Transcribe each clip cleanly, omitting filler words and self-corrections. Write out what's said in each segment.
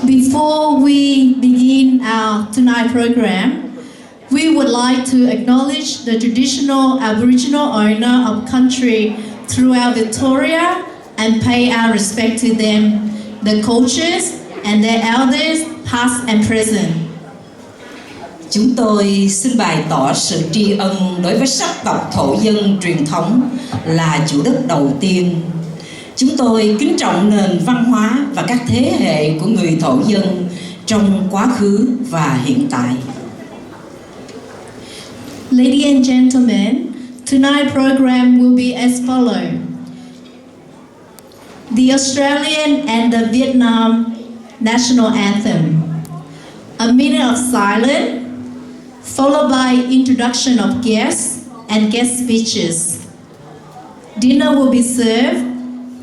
Before we begin our tonight program, we would like to acknowledge the traditional Aboriginal owner of country throughout Victoria and pay our respect to them, their cultures and their elders, past and present. Chúng tôi xin bày tỏ sự tri ân đối với sắc tộc thổ dân truyền thống là chủ đất đầu tiên. Chúng tôi kính trọng nền văn hóa và các thế hệ của người thổ dân trong quá khứ và hiện tại. Ladies and gentlemen, tonight's program will be as follows. The Australian and the Vietnam National Anthem, a minute of silence, followed by introduction of guests and guest speeches. Dinner will be served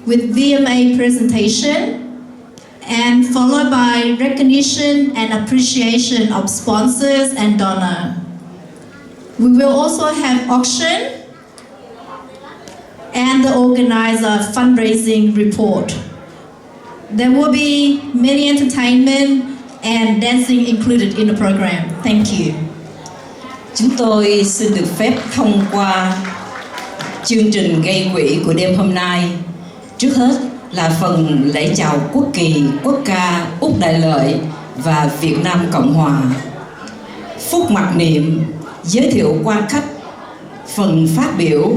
with VMA presentation and followed by recognition and appreciation of sponsors and donors. We will also have auction and the organizer fundraising report. There will be many entertainment and dancing included in the program. Thank you. Chúng tôi xin được phép thông qua chương trình gây quỹ của đêm hôm nay. Trước hết là phần lễ chào quốc kỳ, quốc ca Úc Đại Lợi và Việt Nam Cộng Hòa. Phút mặc niệm, giới thiệu quan khách, phần phát biểu,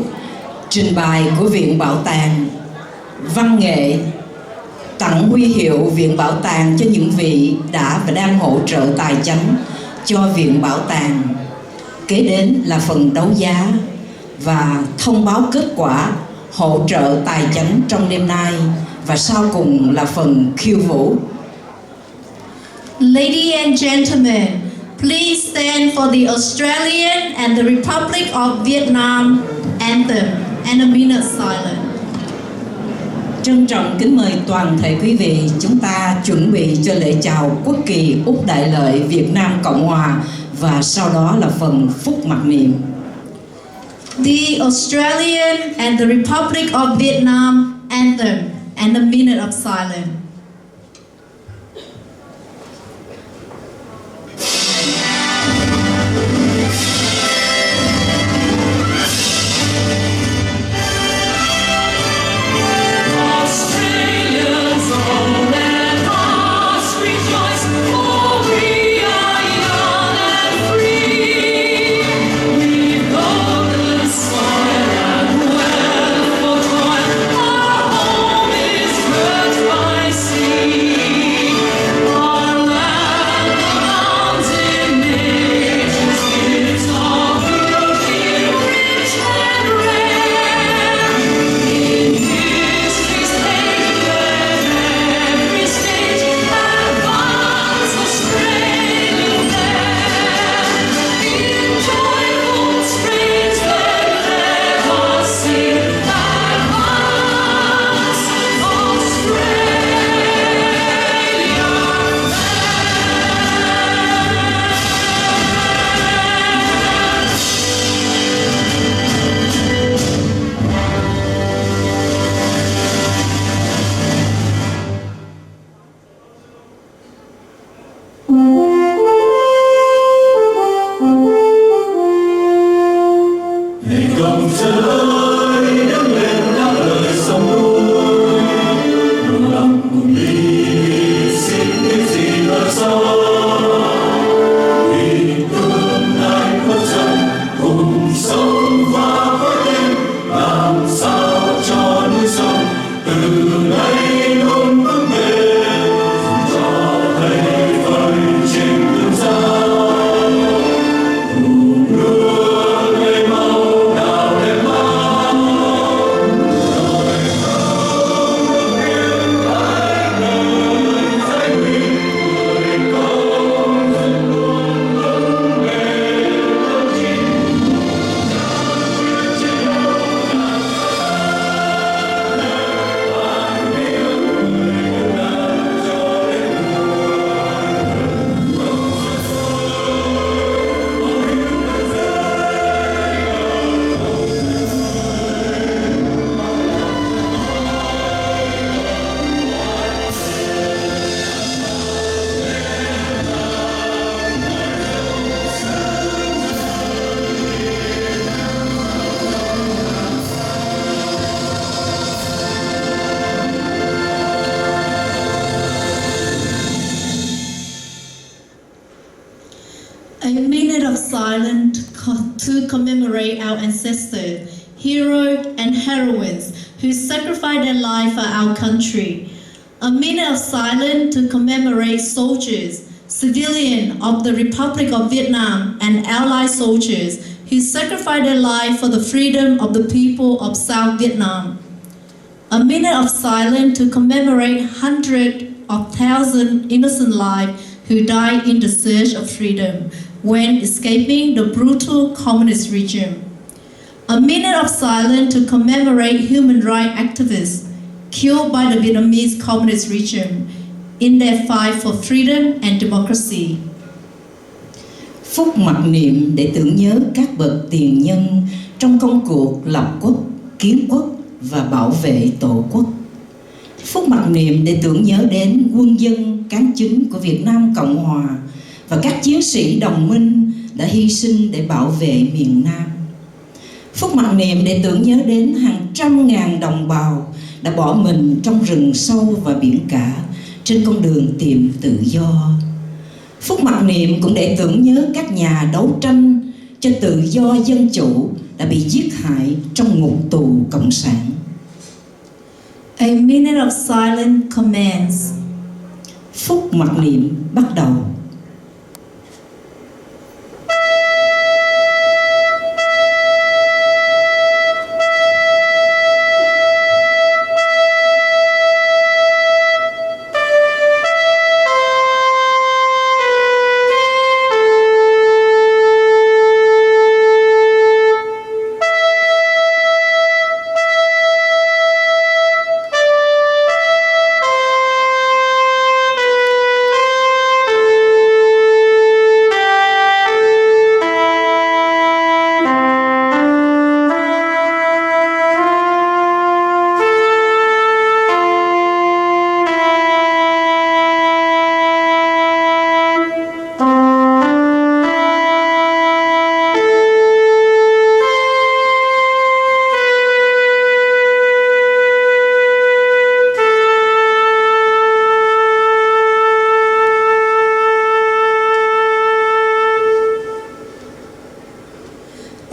trình bày của Viện Bảo tàng, văn nghệ, tặng huy hiệu Viện Bảo tàng cho những vị đã và đang hỗ trợ tài chánh cho Viện Bảo tàng. Kế đến là phần đấu giá và thông báo kết quả hỗ trợ tài chánh trong đêm nay, và sau cùng là phần khiêu vũ. Ladies and gentlemen, please stand for the Australian and the Republic of Vietnam anthem and a minute silence. Trân trọng kính mời toàn thể quý vị, chúng ta chuẩn bị cho lễ chào quốc kỳ Úc Đại Lợi Việt Nam Cộng Hòa và sau đó là phần phút mặc niệm. The Australian and the Republic of Vietnam anthem and a minute of silence. Our home is girt by commemorate our ancestors, heroes and heroines who sacrificed their life for our country. A minute of silence to commemorate soldiers, civilians of the Republic of Vietnam and allied soldiers who sacrificed their life for the freedom of the people of South Vietnam. A minute of silence to commemorate hundreds of thousands innocent lives who died in the search of freedom when escaping the brutal communist regime. A minute of silence to commemorate human rights activists killed by the Vietnamese communist regime in their fight for freedom and democracy. Phút mặc niệm để tưởng nhớ các bậc tiền nhân trong công cuộc lập quốc, kiến quốc và bảo vệ Tổ quốc. Phút mặc niệm để tưởng nhớ đến quân dân cán chính của Việt Nam Cộng Hòa và các chiến sĩ đồng minh đã hy sinh để bảo vệ miền Nam. Phút mặc niệm để tưởng nhớ đến hàng trăm ngàn đồng bào đã bỏ mình trong rừng sâu và biển cả trên con đường tìm tự do. Phút mặc niệm cũng để tưởng nhớ các nhà đấu tranh cho tự do dân chủ đã bị giết hại trong ngục tù cộng sản. A minute of silence commences. Phút mặc niệm bắt đầu.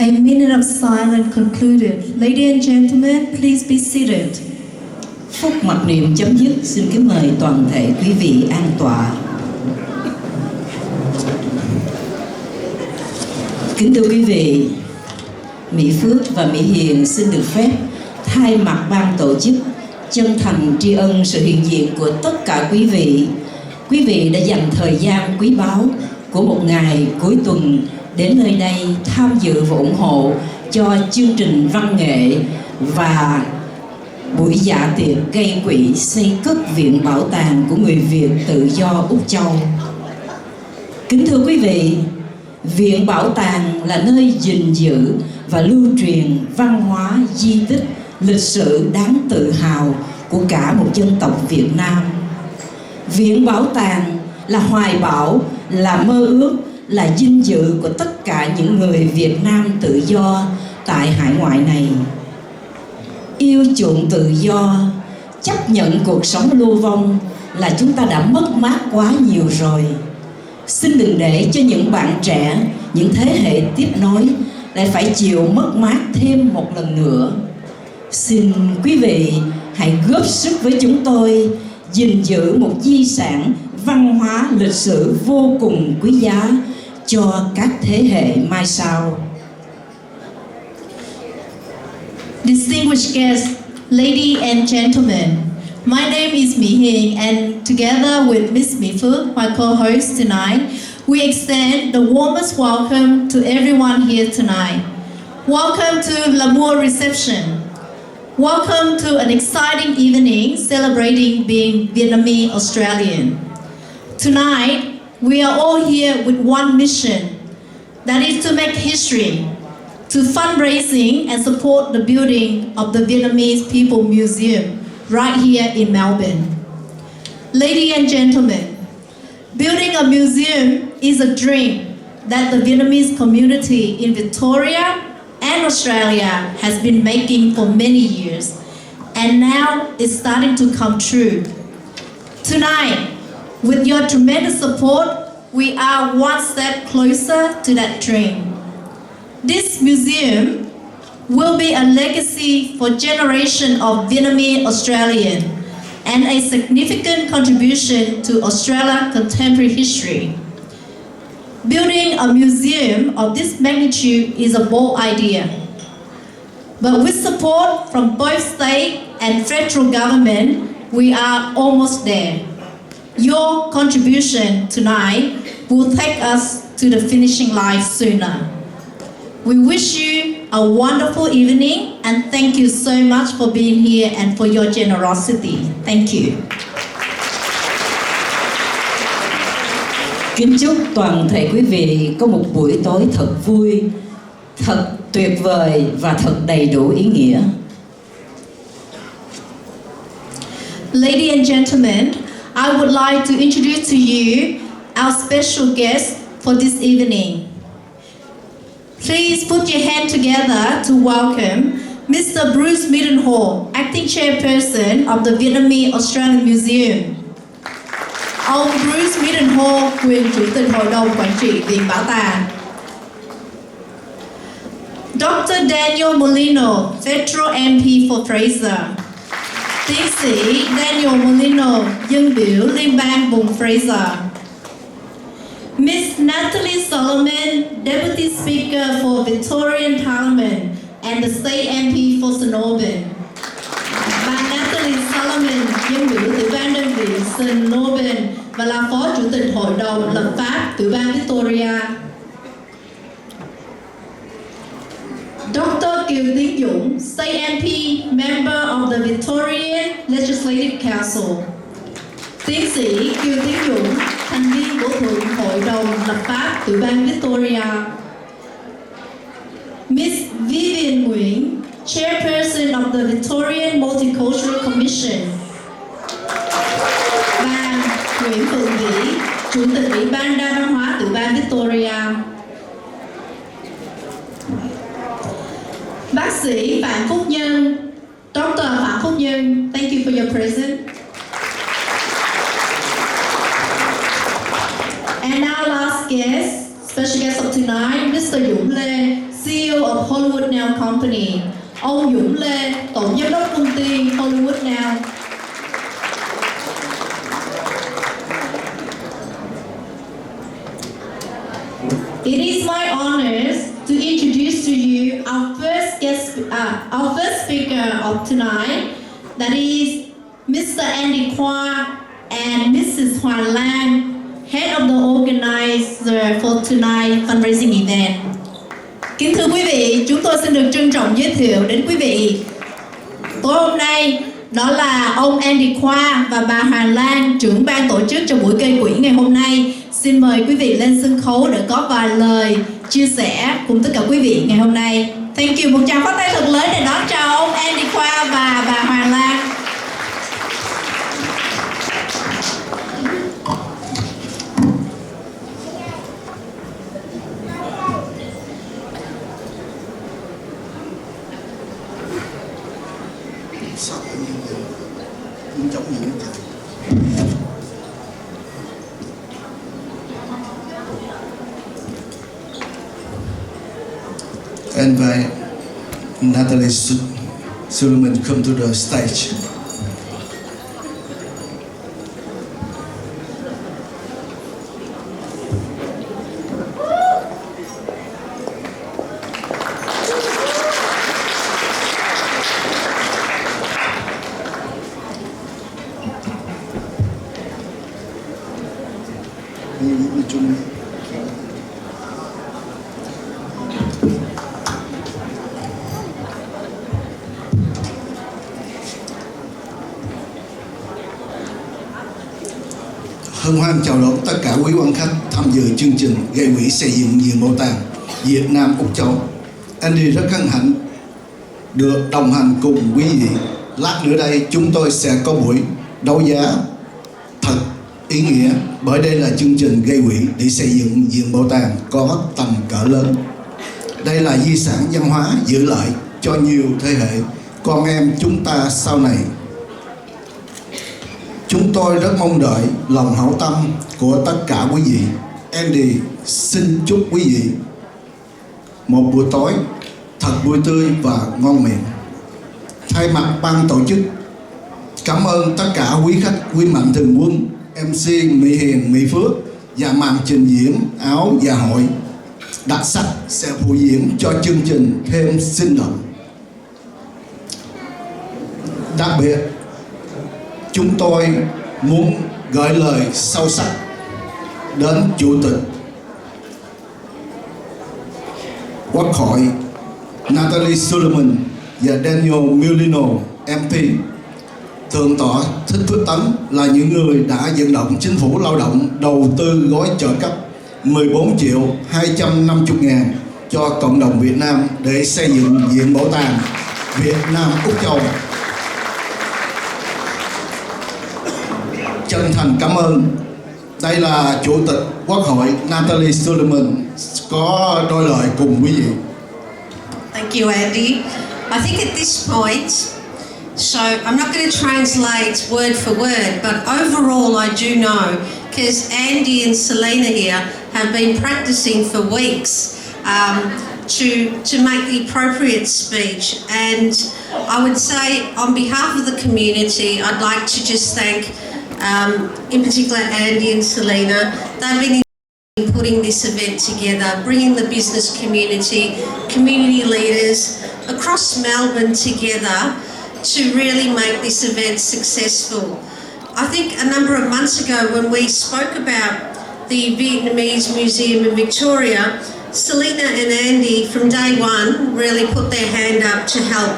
A minute of silence concluded. Ladies and gentlemen, please be seated. Phút mặc niệm chấm dứt, xin kính mời toàn thể quý vị an tọa. Kính thưa quý vị, Mỹ Phước và Mỹ Hiền xin được phép thay mặt ban tổ chức chân thành tri ân sự hiện diện của tất cả quý vị. Quý vị đã dành thời gian quý báu của một ngày cuối tuần đến nơi đây tham dự và ủng hộ cho chương trình văn nghệ và buổi dạ tiệc gây quỹ xây cất Viện Bảo tàng của người Việt tự do Úc Châu. Kính thưa quý vị, Viện Bảo tàng là nơi gìn giữ và lưu truyền văn hóa, di tích, lịch sử đáng tự hào của cả một dân tộc Việt Nam. Viện Bảo tàng là hoài bão, là mơ ước, là vinh dự của tất cả những người Việt Nam tự do tại hải ngoại này. Yêu chuộng tự do, chấp nhận cuộc sống lưu vong là chúng ta đã mất mát quá nhiều rồi. Xin đừng để cho những bạn trẻ, những thế hệ tiếp nối lại phải chịu mất mát thêm một lần nữa. Xin quý vị hãy góp sức với chúng tôi gìn giữ một di sản văn hóa lịch sử vô cùng quý giá cho các thế hệ mai sau. Distinguished guests, ladies and gentlemen, my name is Mi Hiền, and together with Miss Mi Phước, my co-host tonight, we extend the warmest welcome to everyone here tonight. Welcome to L'Amour Reception. Welcome to an exciting evening celebrating being Vietnamese Australian. Tonight, we are all here with one mission, that is to make history, to fundraising and support the building of the Vietnamese People Museum right here in Melbourne. Ladies and gentlemen, building a museum is a dream that the Vietnamese community in Victoria and Australia has been making for many years, and now it's starting to come true. Tonight, with your tremendous support, we are one step closer to that dream. This museum will be a legacy for generations of Vietnamese Australian and a significant contribution to Australia's contemporary history. Building a museum of this magnitude is a bold idea, but with support from both state and federal government, we are almost there. Your contribution tonight will take us to the finishing line sooner. We wish you a wonderful evening and thank you so much for being here and for your generosity. Thank you. Kính chúc toàn thể quý vị có một buổi tối thật vui, thật tuyệt vời và thật đầy đủ ý nghĩa. Ladies and gentlemen, I would like to introduce to you our special guest for this evening. Please put your hand together to welcome Mr. Bruce Mildenhall, Acting Chairperson of the Vietnamese Australian Museum. Ông Bruce Mildenhall, quyền Chủ tịch Hội đồng Quản trị Viện Bảo tàng. Dr. Daniel Molino, Federal MP for Fraser. Tiến sĩ Daniel Molino, dân biểu Liên bang vùng Fraser. Miss Natalie Solomon, Deputy Speaker for Victorian Parliament and the State MP for St. Albans. Bà Natalie Solomon, dân biểu tiểu bang đơn vị St. Albans và là Phó Chủ tịch Hội đồng lập pháp tiểu bang Victoria. Dr. Kiều Tiến Dũng, State MP, Member of the Victorian Legislative Council. Tiến sĩ Kiều Tiến Dũng, thành viên của Thượng Hội đồng lập pháp tiểu bang Victoria. Miss Vivian Nguyễn, Chairperson of the Victorian Multicultural Commission. Bà Nguyễn Phượng Vĩ, Chủ tịch Ủy ban đa văn hóa tiểu bang Victoria. Bác sĩ Phạm Phúc Nhân, Dr. Phạm Phúc Nhân, thank you for your presence. And our last guest, special guest of tonight, Mr. Dũng Lê, CEO of Hollywood Now Company. Ông Dũng Lê, Tổng Giám đốc công ty Hollywood Now. It is my honor to introduce to you our first speaker of tonight, that is Mr. Andy Khoa and Mrs. Hoa Lan, Head of the Organizer for tonight's fundraising event. Kính thưa quý vị, chúng tôi xin được trân trọng giới thiệu đến quý vị tối hôm nay đó là ông Andy Khoa và bà Hoàng Lan, trưởng ban tổ chức cho buổi gây quỹ ngày hôm nay. Xin mời quý vị lên sân khấu để có vài lời chia sẻ cùng tất cả quý vị ngày hôm nay. Thank you, một tràng pháo tay thật lớn để đón chào ông Andy Khoa và bà Hoàng Lan. Invite Natalie Solomon come to the stage. Hân hoan chào đón tất cả quý quan khách tham dự chương trình gây quỹ xây dựng Viện Bảo tàng Việt Nam Úc Châu. Andy rất hân hạnh được đồng hành cùng quý vị. Lát nữa đây chúng tôi sẽ có buổi đấu giá thật ý nghĩa, bởi đây là chương trình gây quỹ để xây dựng Viện Bảo tàng có tầm cỡ lớn. Đây là di sản văn hóa giữ lại cho nhiều thế hệ con em chúng ta sau này. Chúng tôi rất mong đợi lòng hảo tâm của tất cả quý vị. Andy xin chúc quý vị một buổi tối thật vui tươi và ngon miệng. Thay mặt ban tổ chức, cảm ơn tất cả quý khách, quý mạnh thường quân, MC Mỹ Hiền, Mỹ Phước và màn trình diễn áo dạ hội đặc sắc sẽ phụ diễn cho chương trình thêm sinh động. Đặc biệt, chúng tôi muốn gửi lời sâu sắc đến Chủ tịch Quốc hội Natalie Suleiman và Daniel Mulino MP. Thượng tọa Thích Phước Tấn là những người đã vận động chính phủ lao động đầu tư gói trợ cấp 14.250.000 cho cộng đồng Việt Nam để xây dựng Viện Bảo tàng Việt Nam Úc Châu. Chân thành cảm ơn. Đây là Chủ tịch Quốc hội Natalie Suleiman có đôi lời cùng quý vị. Thank you, Andy. I think at this point, so I'm not going to translate word for word, but overall I do know, because Andy and Selina here have been practicing for weeks to make the appropriate speech. And I would say on behalf of the community, I'd like to just thank in particular Andy and Selina. They've been putting this event together, bringing the business community, community leaders across Melbourne together to really make this event successful. I think a number of months ago when we spoke about the Vietnamese Museum in Victoria, Selina and Andy from day one really put their hand up to help,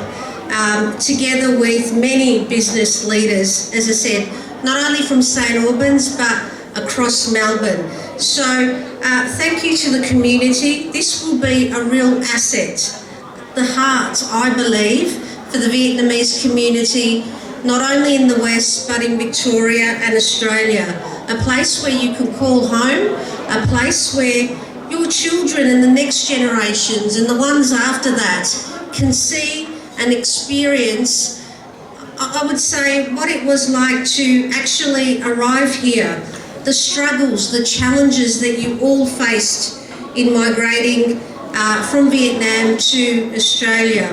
together with many business leaders, as I said, not only from St Albans but across Melbourne. So thank you to the community. This will be a real asset, the heart, I believe, for the Vietnamese community, not only in the West but in Victoria and Australia. A place where you can call home, a place where your children and the next generations and the ones after that can see and experience, I would say, what it was like to actually arrive here, the struggles, the challenges that you all faced in migrating from Vietnam to Australia.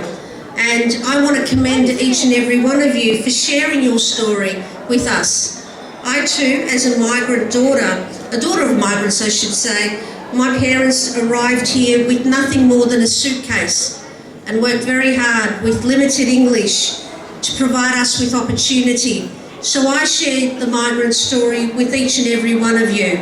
And I want to commend each and every one of you for sharing your story with us. I too, as a migrant daughter, a daughter of migrants I should say, my parents arrived here with nothing more than a suitcase and worked very hard with limited English to provide us with opportunity. So I shared the migrant story with each and every one of you.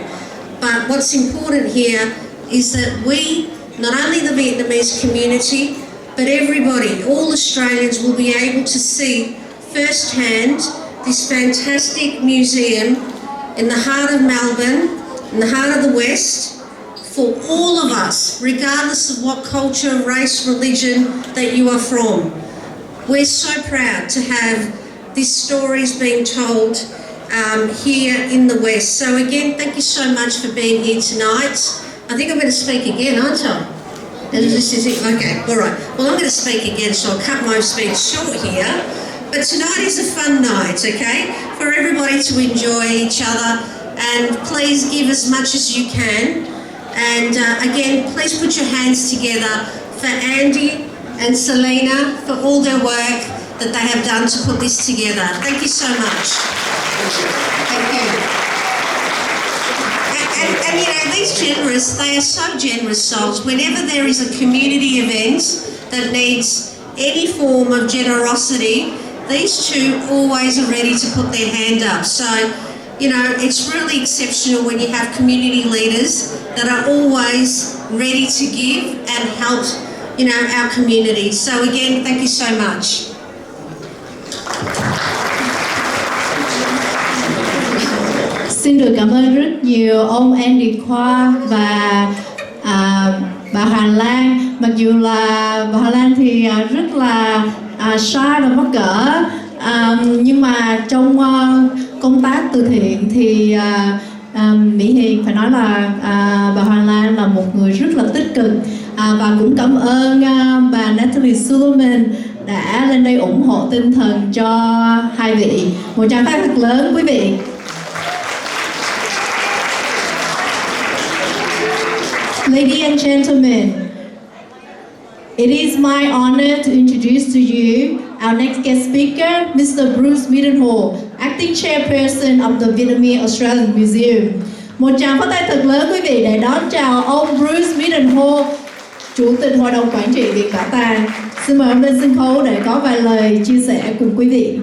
But what's important here is that we, not only the Vietnamese community, but everybody, all Australians will be able to see firsthand this fantastic museum in the heart of Melbourne, in the heart of the West, for all of us, regardless of what culture, race, religion that you are from. We're so proud to have these stories being told here in the West. So again, thank you so much for being here tonight. I think I'm going to speak again, aren't I? Okay, all right. Well, I'm going to speak again, so I'll cut my speech short here. But tonight is a fun night, okay, for everybody to enjoy each other. And please give as much as you can. And again, please put your hands together for Andy and Selina for all their work that they have done to put this together. Thank you so much. Thank you. And you know, these generous, they are so generous souls. Whenever there is a community event that needs any form of generosity, these two always are ready to put their hand up. So, you know, it's really exceptional when you have community leaders that are always ready to give and help, you know, our community. So again, thank you so much. Xin được cảm ơn rất nhiều ông Andy Khoa và bà Hà Lan. Mặc dù là bà Hà Lan thì rất là shy và mắc cỡ, nhưng mà trong công tác từ thiện thì Mỹ Hiền phải nói là bà Hoàng Lan là một người rất là tích cực, và cũng cảm ơn bà Natalie Suleiman đã lên đây ủng hộ tinh thần cho hai vị. Một tràng tay thật lớn quý vị. Ladies and gentlemen, It is my honor to introduce to you our next guest speaker, Mr. Bruce Midenhall, Acting Chairperson of the Vietnamese Australian Museum. Một tràng pháo tay thật lớn quý vị để đón chào ông Bruce Midenhall, Chủ tịch Hội đồng Quản trị Viện Bảo tàng. Xin mời ông lên sân khấu để có vài lời chia sẻ cùng quý vị.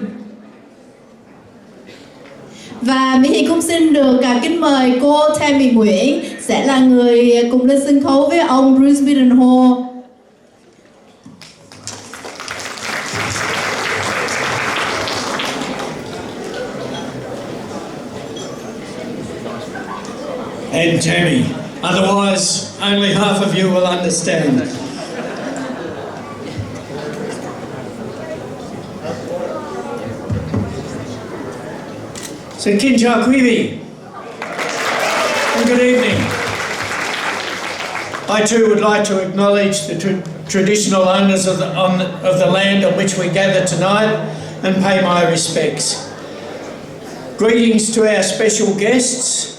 Và Mỹ Hiền cũng xin được kính mời cô Tammy Nguyễn sẽ là người cùng lên sân khấu với ông Bruce Midenhall. And Tammy, otherwise only half of you will understand. So, kính chào quý vị, and good evening. I too would like to acknowledge the traditional owners of the land on which we gather tonight and pay my respects. Greetings to our special guests.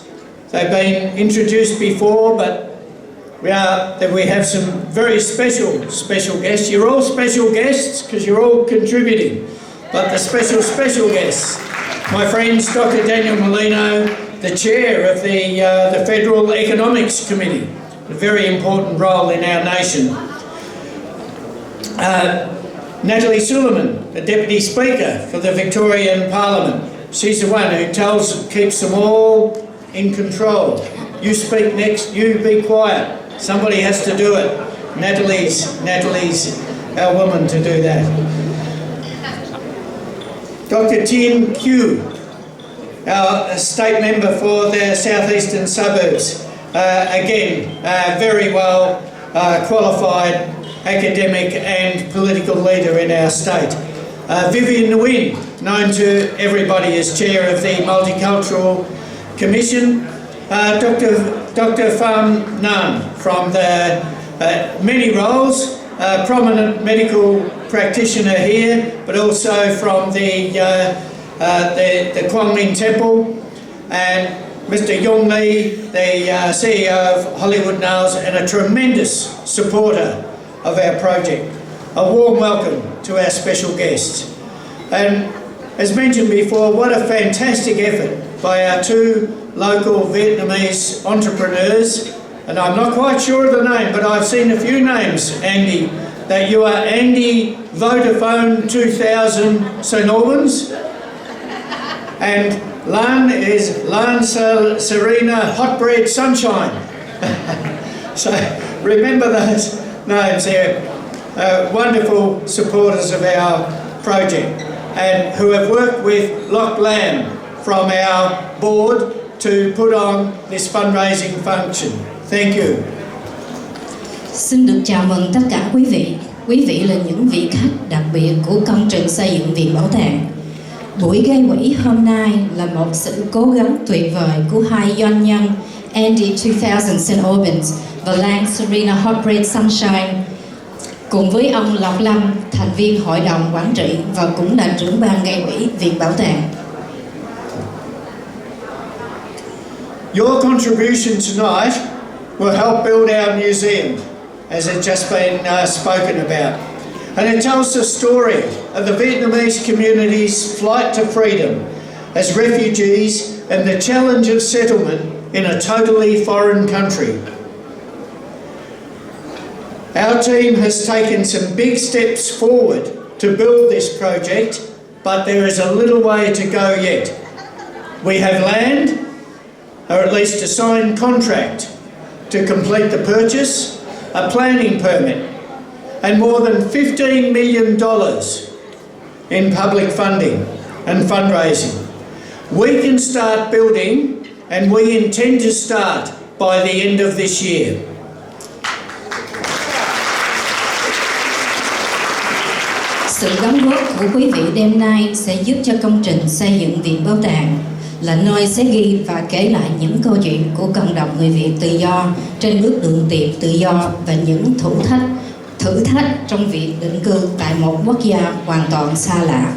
They've been introduced before, but we have some very special guests. You're all special guests because you're all contributing, but the special guests. My friends, Dr. Daniel Molino, the chair of the Federal Economics Committee, a very important role in our nation. Natalie Suleiman, the Deputy Speaker for the Victorian Parliament. She's the one who keeps them all in control. You speak next, you be quiet. Somebody has to do it. Natalie's our woman to do that. Dr. Tien Q, our state member for the southeastern suburbs. Again, very well qualified academic and political leader in our state. Vivian Nguyen, known to everybody as chair of the Multicultural Commission. Dr. Pham Nam, from the many roles, prominent medical practitioner here, but also from the Quang Minh Temple, and Mr. Yong Lee, the CEO of Hollywood Nails, and a tremendous supporter of our project. A warm welcome to our special guests. And as mentioned before, what a fantastic effort by our two local Vietnamese entrepreneurs. And I'm not quite sure of the name, but I've seen a few names, Andy, that you are Andy Vodafone 2000 St. Albans. And Lan is Lan Selina Hot Bread Sunshine. So remember those names here. Wonderful supporters of our project, and who have worked with Loch Lam from our board to put on this fundraising function. Thank you. Xin được chào mừng tất cả quý vị. Quý vị là những vị khách đặc biệt của công trình xây dựng Viện Bảo tàng. Buổi gây quỹ hôm nay là một sự cố gắng tuyệt vời của hai doanh nhân Andy 2000 St. Albans và Lan Selina Hot Bread Sunshine, cùng với ông Lộc Lâm, thành viên hội đồng quản trị và cũng là trưởng ban gây quỹ Viện Bảo tàng. Your contribution tonight will help build our museum, as it's just been spoken about. And it tells the story of the Vietnamese community's flight to freedom as refugees and the challenge of settlement in a totally foreign country. Our team has taken some big steps forward to build this project, but there is a little way to go yet. We have land, or at least a signed contract to complete the purchase, a planning permit, and more than $15 million in public funding and fundraising. We can start building, and we intend to start by the end of this year. Sự đóng góp của quý vị đêm nay sẽ giúp cho công trình xây dựng Viện Bảo tàng là nơi sẽ ghi và kể lại những câu chuyện của cộng đồng người Việt tự do trên bước đường tìm tự do và những thử thách trong việc định cư tại một quốc gia hoàn toàn xa lạ.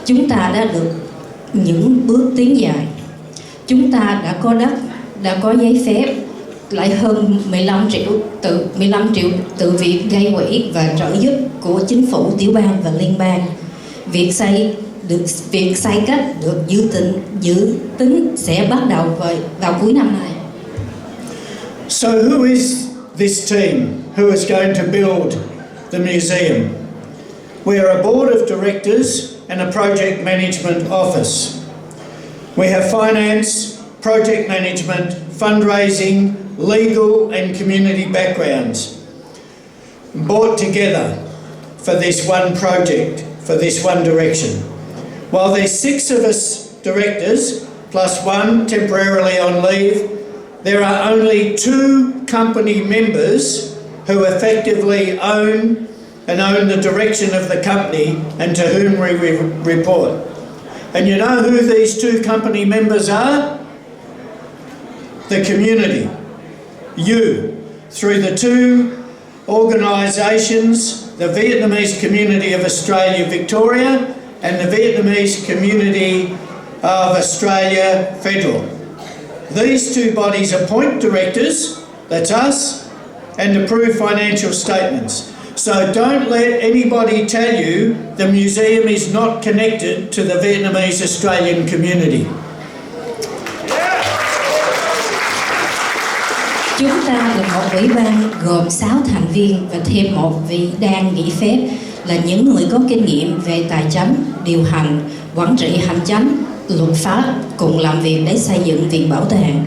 Chúng ta đã được những bước tiến dài. Chúng ta đã có đất, đã có giấy phép, lại hơn 15 triệu từ việc gây quỹ và trợ giúp của chính phủ, tiểu bang và liên bang. Việc xây cất được dự tính sẽ bắt đầu vào cuối năm nay. So who is this team who is going to build the museum? We are a board of directors and a project management office. We have finance, project management, fundraising, legal and community backgrounds brought together for this one project, for this one direction. While there's 6 of us directors, plus 1 temporarily on leave, there are only 2 company members who effectively own the direction of the company and to whom we report. And you know who these 2 company members are? The community. You, through the 2 organisations, the Vietnamese Community of Australia Victoria and the Vietnamese Community of Australia Federal. These 2 bodies appoint directors, that's us, and approve financial statements. So don't let anybody tell you the museum is not connected to the Vietnamese Australian community. Chúng ta là một ủy ban gồm 6 thành viên và thêm một vị đang nghỉ phép là những người có kinh nghiệm về tài chính, điều hành, quản trị hành chính, luật pháp cùng làm việc để xây dựng Viện Bảo tàng.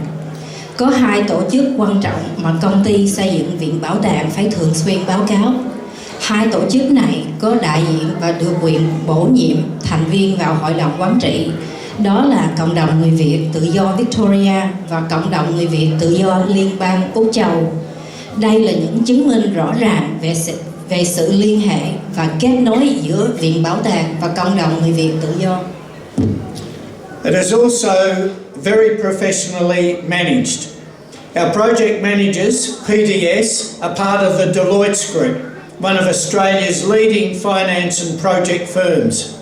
Có 2 tổ chức quan trọng mà công ty xây dựng Viện Bảo tàng phải thường xuyên báo cáo. 2 tổ chức này có đại diện và được quyền bổ nhiệm thành viên vào hội đồng quản trị. Đó là Cộng đồng Người Việt Tự do Victoria và Cộng đồng Người Việt Tự do Liên bang Úc Châu. Đây là những chứng minh rõ ràng về sự liên hệ và kết nối giữa Viện Bảo tàng và Cộng đồng Người Việt Tự do. It is also very professionally managed. Our project managers, PDS, are part of the Deloitte Group, one of Australia's leading finance and project firms.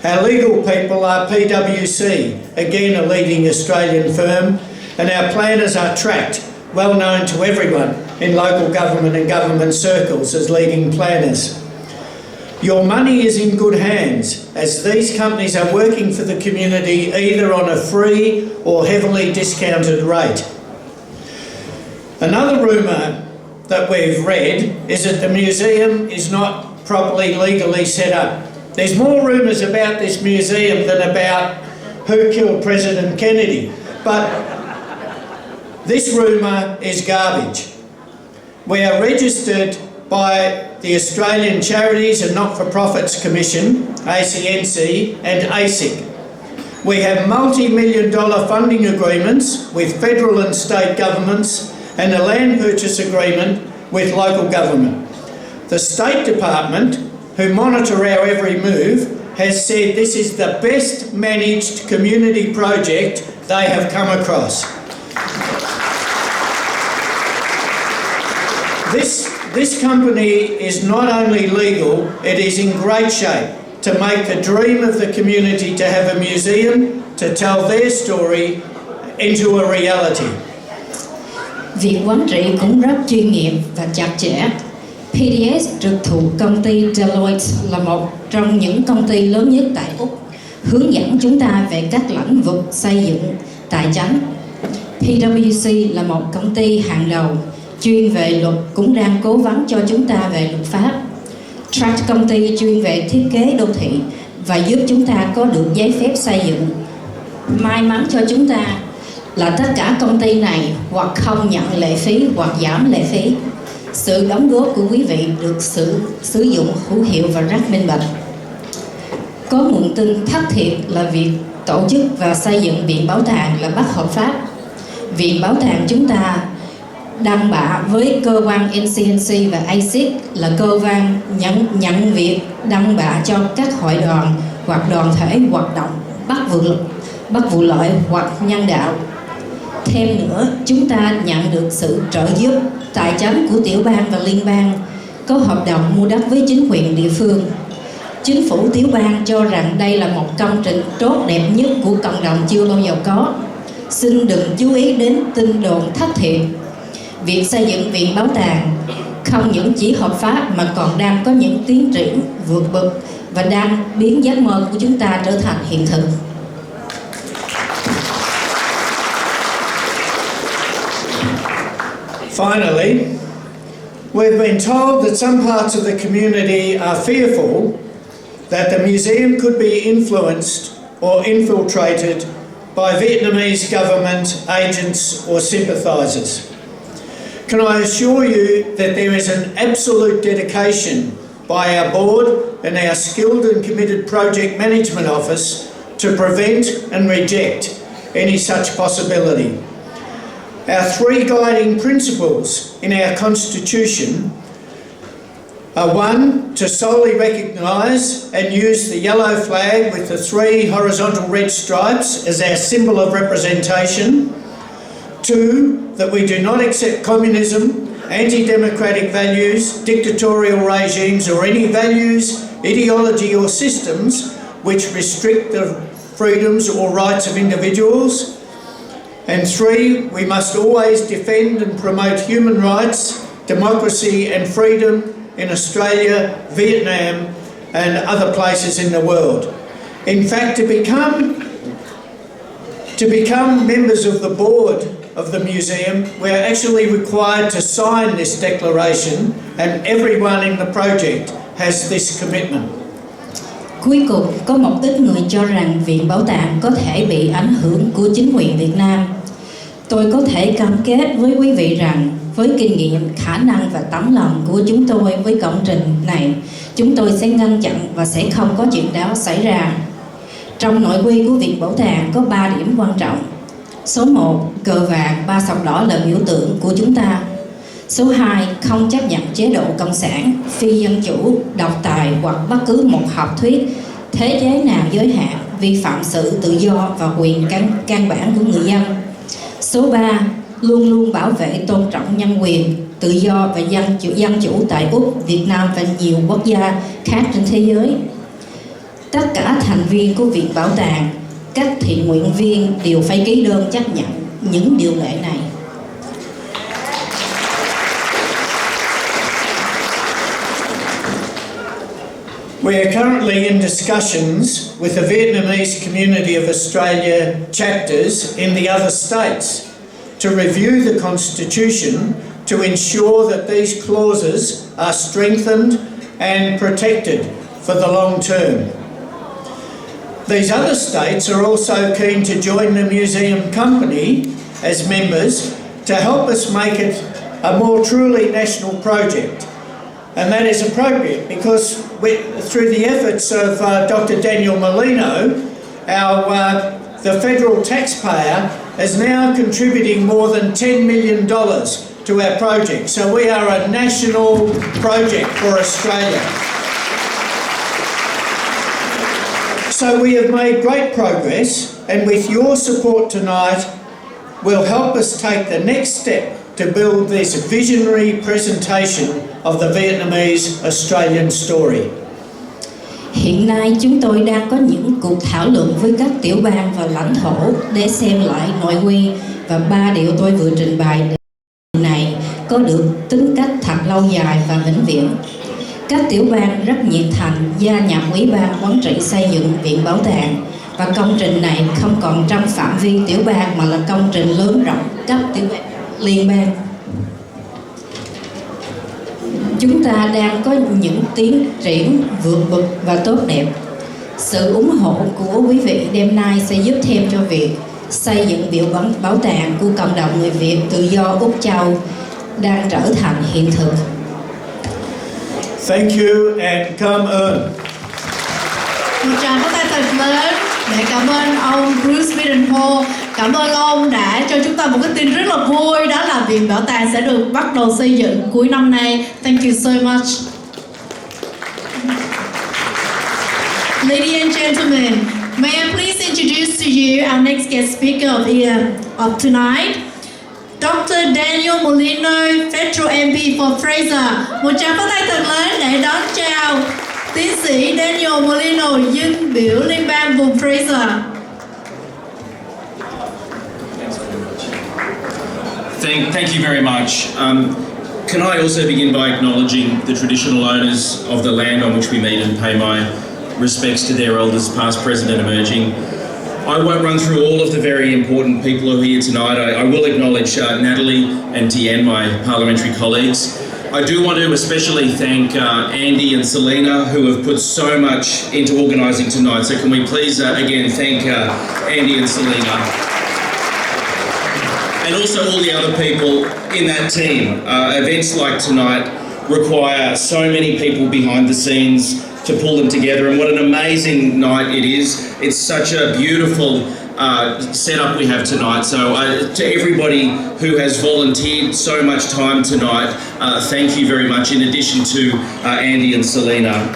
Our legal people are PwC, again a leading Australian firm, and our planners are Tract, well known to everyone in local government and government circles as leading planners. Your money is in good hands, as these companies are working for the community either on a free or heavily discounted rate. Another rumour that we've read is that the museum is not properly legally set up. There's more rumours about this museum than about who killed President Kennedy, but this rumour is garbage. We are registered by the Australian Charities and Not-for-Profits Commission, ACNC, and ASIC. We have multi-million-dollar funding agreements with federal and state governments and a land purchase agreement with local government. The State Department, who monitor our every move, has said this is the best managed community project they have come across. This company is not only legal, it is in great shape to make the dream of the community to have a museum, to tell their story, into a reality. Việc quản trị cũng rất chuyên nghiệp và chặt chẽ. PDS trực thuộc công ty Deloitte là một trong những công ty lớn nhất tại Úc, hướng dẫn chúng ta về các lĩnh vực xây dựng, tài chính. PwC là một công ty hàng đầu chuyên về luật, cũng đang cố vấn cho chúng ta về luật pháp. Tract công ty chuyên về thiết kế đô thị và giúp chúng ta có được giấy phép xây dựng. May mắn cho chúng ta là tất cả công ty này hoặc không nhận lệ phí hoặc giảm lệ phí. Sự đóng góp của quý vị được sử dụng hữu hiệu và rất minh bạch. Có nguồn tin thất thiệt là việc tổ chức và xây dựng Viện Bảo tàng là bất hợp pháp. Viện Bảo tàng chúng ta đăng bạ với cơ quan NCNC và ASIC là cơ quan nhận việc đăng bạ cho các hội đoàn hoặc đoàn thể hoạt động bất vụ lợi hoặc nhân đạo. Thêm nữa, chúng ta nhận được sự trợ giúp tài chính của tiểu bang và liên bang, có hợp đồng mua đất với chính quyền địa phương. Chính phủ tiểu bang cho rằng đây là một công trình tốt đẹp nhất của cộng đồng chưa bao giờ có. Xin đừng chú ý đến tin đồn thất thiệt. Việc xây dựng Viện Bảo tàng không những chỉ hợp pháp mà còn đang có những tiến triển vượt bậc và đang biến giấc mơ của chúng ta trở thành hiện thực. Finally, we've been told that some parts of the community are fearful that the museum could be influenced or infiltrated by Vietnamese government agents or sympathisers. Can I assure you that there is an absolute dedication by our board and our skilled and committed project management office to prevent and reject any such possibility. Our three guiding principles in our constitution are: one, to solely recognise and use the yellow flag with the three horizontal red stripes as our symbol of representation; two, that we do not accept communism, anti-democratic values, dictatorial regimes, or any values, ideology or systems which restrict the freedoms or rights of individuals; and three, we must always defend and promote human rights, democracy and freedom in Australia, Vietnam and other places in the world. In fact, to become members of the board of the museum, we're actually required to sign this declaration, and everyone in the project has this commitment. Cuối cùng, có một ít người cho rằng Viện Bảo tàng có thể bị ảnh hưởng của chính quyền Việt Nam. Tôi có thể cam kết với quý vị rằng với kinh nghiệm, khả năng và tấm lòng của chúng tôi với công trình này, chúng tôi sẽ ngăn chặn và sẽ không có chuyện đó xảy ra. Trong nội quy của Viện Bảo tàng có 3 điểm quan trọng. Số 1, cờ vàng 3 sọc đỏ là biểu tượng của chúng ta. Số 2, không chấp nhận chế độ cộng sản, phi dân chủ, độc tài hoặc bất cứ một học thuyết thế chế nào giới hạn, vi phạm sự tự do và quyền căn bản của người dân. Số 3, luôn luôn bảo vệ tôn trọng nhân quyền, tự do và dân chủ tại Úc, Việt Nam và nhiều quốc gia khác trên thế giới. Tất cả thành viên của Viện Bảo tàng, các thiện nguyện viên đều phải ký đơn chấp nhận những điều lệ này. We are currently in discussions with the Vietnamese community of Australia chapters in the other states to review the constitution to ensure that these clauses are strengthened and protected for the long term. These other states are also keen to join the museum company as members to help us make it a more truly national project. And that is appropriate because through the efforts of Dr. Daniel Molino, the federal taxpayer is now contributing more than $10 million to our project. So we are a national project for Australia. So we have made great progress, and with your support tonight, will help us take the next step to build this visionary presentation of the Vietnamese Australian story. Hiện nay chúng tôi đang có những cuộc thảo luận với các tiểu bang và lãnh thổ để xem lại nội quy, và 3 điều tôi vừa trình bày này có được tính cách thật lâu dài và vĩnh viễn. Các tiểu bang rất nhiệt thành gia nhập Ủy ban quản trị xây dựng Viện Bảo tàng, và công trình này không còn trong phạm vi tiểu bang mà là công trình lớn rộng cấp tiểu bang liên bang. Chúng ta đang có những tiến triển vượt bậc và tốt đẹp. Sự ủng hộ của quý vị đêm nay sẽ giúp thêm cho việc xây dựng Viện Bảo tàng của cộng đồng người Việt tự do Úc Châu đang trở thành hiện thực. Thank you and cảm ơn. Một tràng pháo tay thật lớn để cảm ơn ông Bruce Bidenhall. Cảm ơn ông đã cho chúng ta một cái tin rất là vui, đó là Viện Bảo tàng sẽ được bắt đầu xây dựng cuối năm nay. Thank you so much. Ladies and gentlemen, may I please introduce to you our next guest speaker of tonight, Dr. Daniel Molino, Federal MP for Fraser. Một tràng pháo tay thật lớn để đón chào tiến sĩ Daniel Molino, dân biểu liên bang vùng Fraser. Thank you very much. Can I also begin by acknowledging the traditional owners of the land on which we meet and pay my respects to their elders, past, present and emerging. I won't run through all of the very important people who are here tonight. I will acknowledge Natalie and Tian, my parliamentary colleagues. I do want to especially thank Andy and Selina, who have put so much into organising tonight. So can we please again thank Andy and Selina. And also all the other people in that team. Events like tonight require so many people behind the scenes to pull them together, and what an amazing night it is. It's such a beautiful setup we have tonight. So to everybody who has volunteered so much time tonight, thank you very much, in addition to Andy and Selina.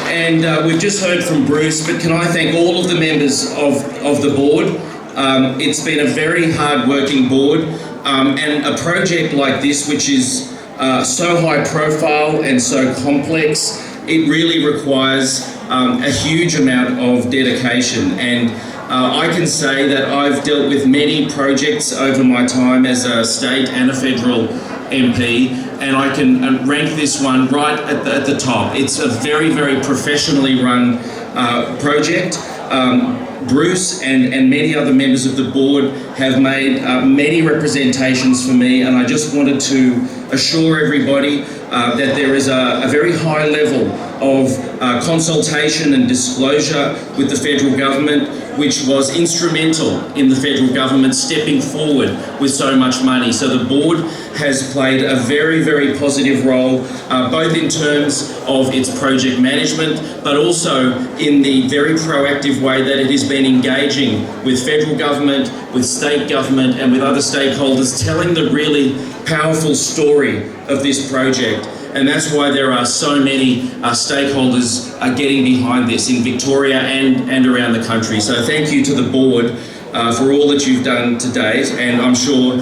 And we've just heard from Bruce, but can I thank all of the members of the board. It's been a very hard-working board, and a project like this, which is so high profile and so complex, it really requires a huge amount of dedication. And I can say that I've dealt with many projects over my time as a state and a federal MP, and I can rank this one right at the top. It's a very, very professionally run project. Bruce and many other members of the board have made many representations for me, and I just wanted to assure everybody that there is a very high level of consultation and disclosure with the federal government, which was instrumental in the federal government stepping forward with so much money. So the board has played a very, very positive role, both in terms of its project management, but also in the very proactive way that it has been engaging with federal government, with state government and with other stakeholders, telling the really powerful story of this project. And that's why there are so many stakeholders getting behind this in Victoria and around the country. So thank you to the board for all that you've done to date, and I'm sure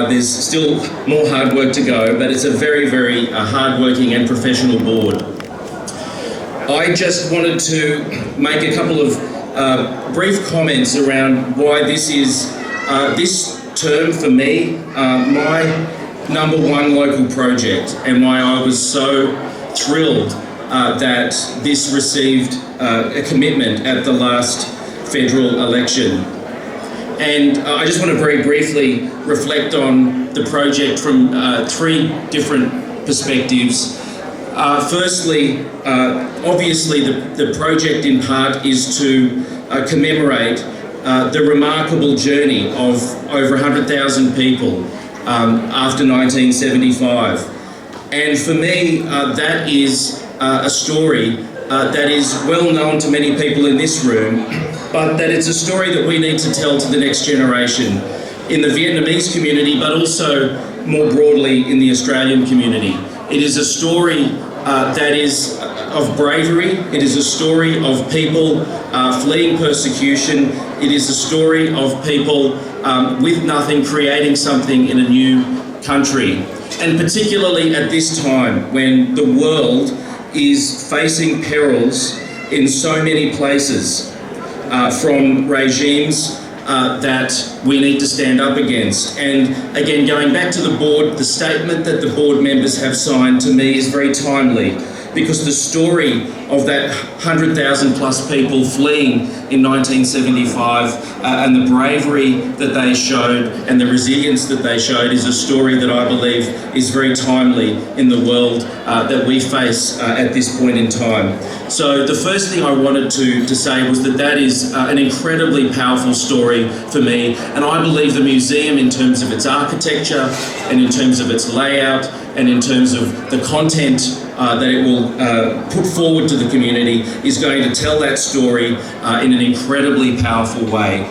there's still more hard work to go, but it's a very, very hard-working and professional board. I just wanted to make a couple of brief comments around why this is, this term for me, my number one local project, and why I was so thrilled that this received a commitment at the last federal election. And I just want to very briefly reflect on the project from three different perspectives. Firstly, obviously the project in part is to commemorate the remarkable journey of over 100,000 people after 1975. And for me, that is a story that is well known to many people in this room, but that it's a story that we need to tell to the next generation in the Vietnamese community, but also more broadly in the Australian community. It is a story that is of bravery. It is a story of people fleeing persecution. It is a story of people with nothing creating something in a new country. And particularly at this time when the world is facing perils in so many places from regimes that we need to stand up against. And again, going back to the board, the statement that the board members have signed to me is very timely, because the story of that 100,000 plus people fleeing in 1975 and the bravery that they showed and the resilience that they showed is a story that I believe is very timely in the world that we face at this point in time. So the first thing I wanted to say was that is an incredibly powerful story for me, and I believe the museum, in terms of its architecture and in terms of its layout and in terms of the content that it will put forward to the community, is going to tell that story in an incredibly powerful way.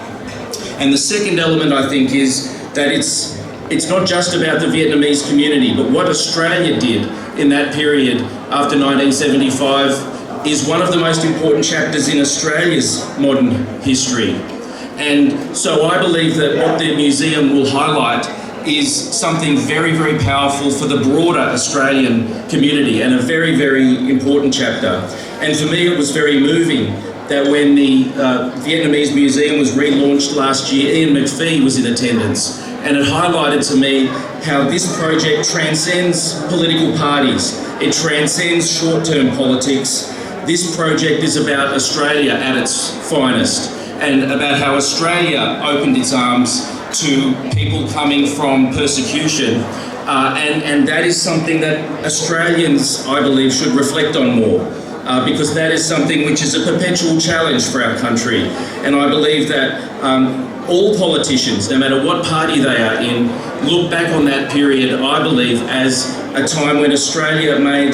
And the second element, I think, is that it's not just about the Vietnamese community, but what Australia did in that period after 1975 is one of the most important chapters in Australia's modern history. And so I believe that what the museum will highlight is something very, very powerful for the broader Australian community, and a very, very important chapter. And for me, it was very moving that when the Vietnamese Museum was relaunched last year, Ian McPhee was in attendance, and it highlighted to me how this project transcends political parties. It transcends short-term politics. This project is about Australia at its finest, and about how Australia opened its arms to people coming from persecution, and that is something that Australians, I believe, should reflect on more. Because that is something which is a perpetual challenge for our country. And I believe that all politicians, no matter what party they are in, look back on that period, I believe, as a time when Australia made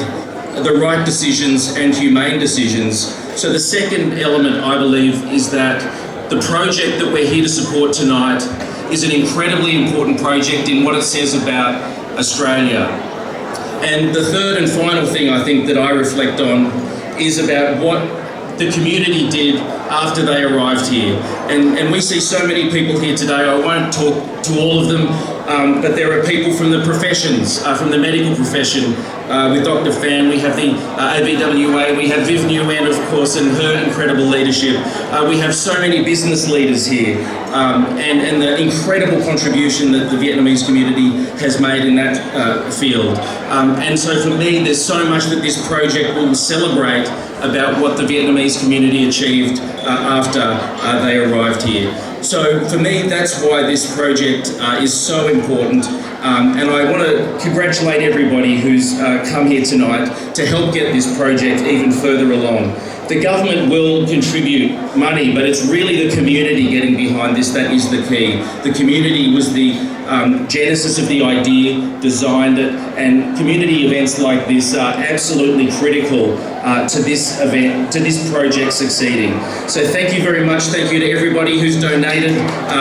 the right decisions and humane decisions. So the second element, I believe, is that the project that we're here to support tonight is an incredibly important project in what it says about Australia. And the third and final thing I think that I reflect on is about what the community did after they arrived here. And we see so many people here today. I won't talk to all of them, but there are people from the professions, from the medical profession. With Dr. Phan, we have the ABWA, we have Viv Nguyen, of course, and her incredible leadership. We have so many business leaders here, and the incredible contribution that the Vietnamese community has made in that field. And so for me, there's so much that this project will celebrate about what the Vietnamese community achieved after they arrived here. So for me, that's why this project is so important. And I want to congratulate everybody who's come here tonight to help get this project even further along. The government will contribute money, but it's really the community getting behind this that is the key. The community was the genesis of the idea, designed it, and community events like this are absolutely critical to this event, to this project succeeding. So thank you very much. Thank you to everybody who's donated.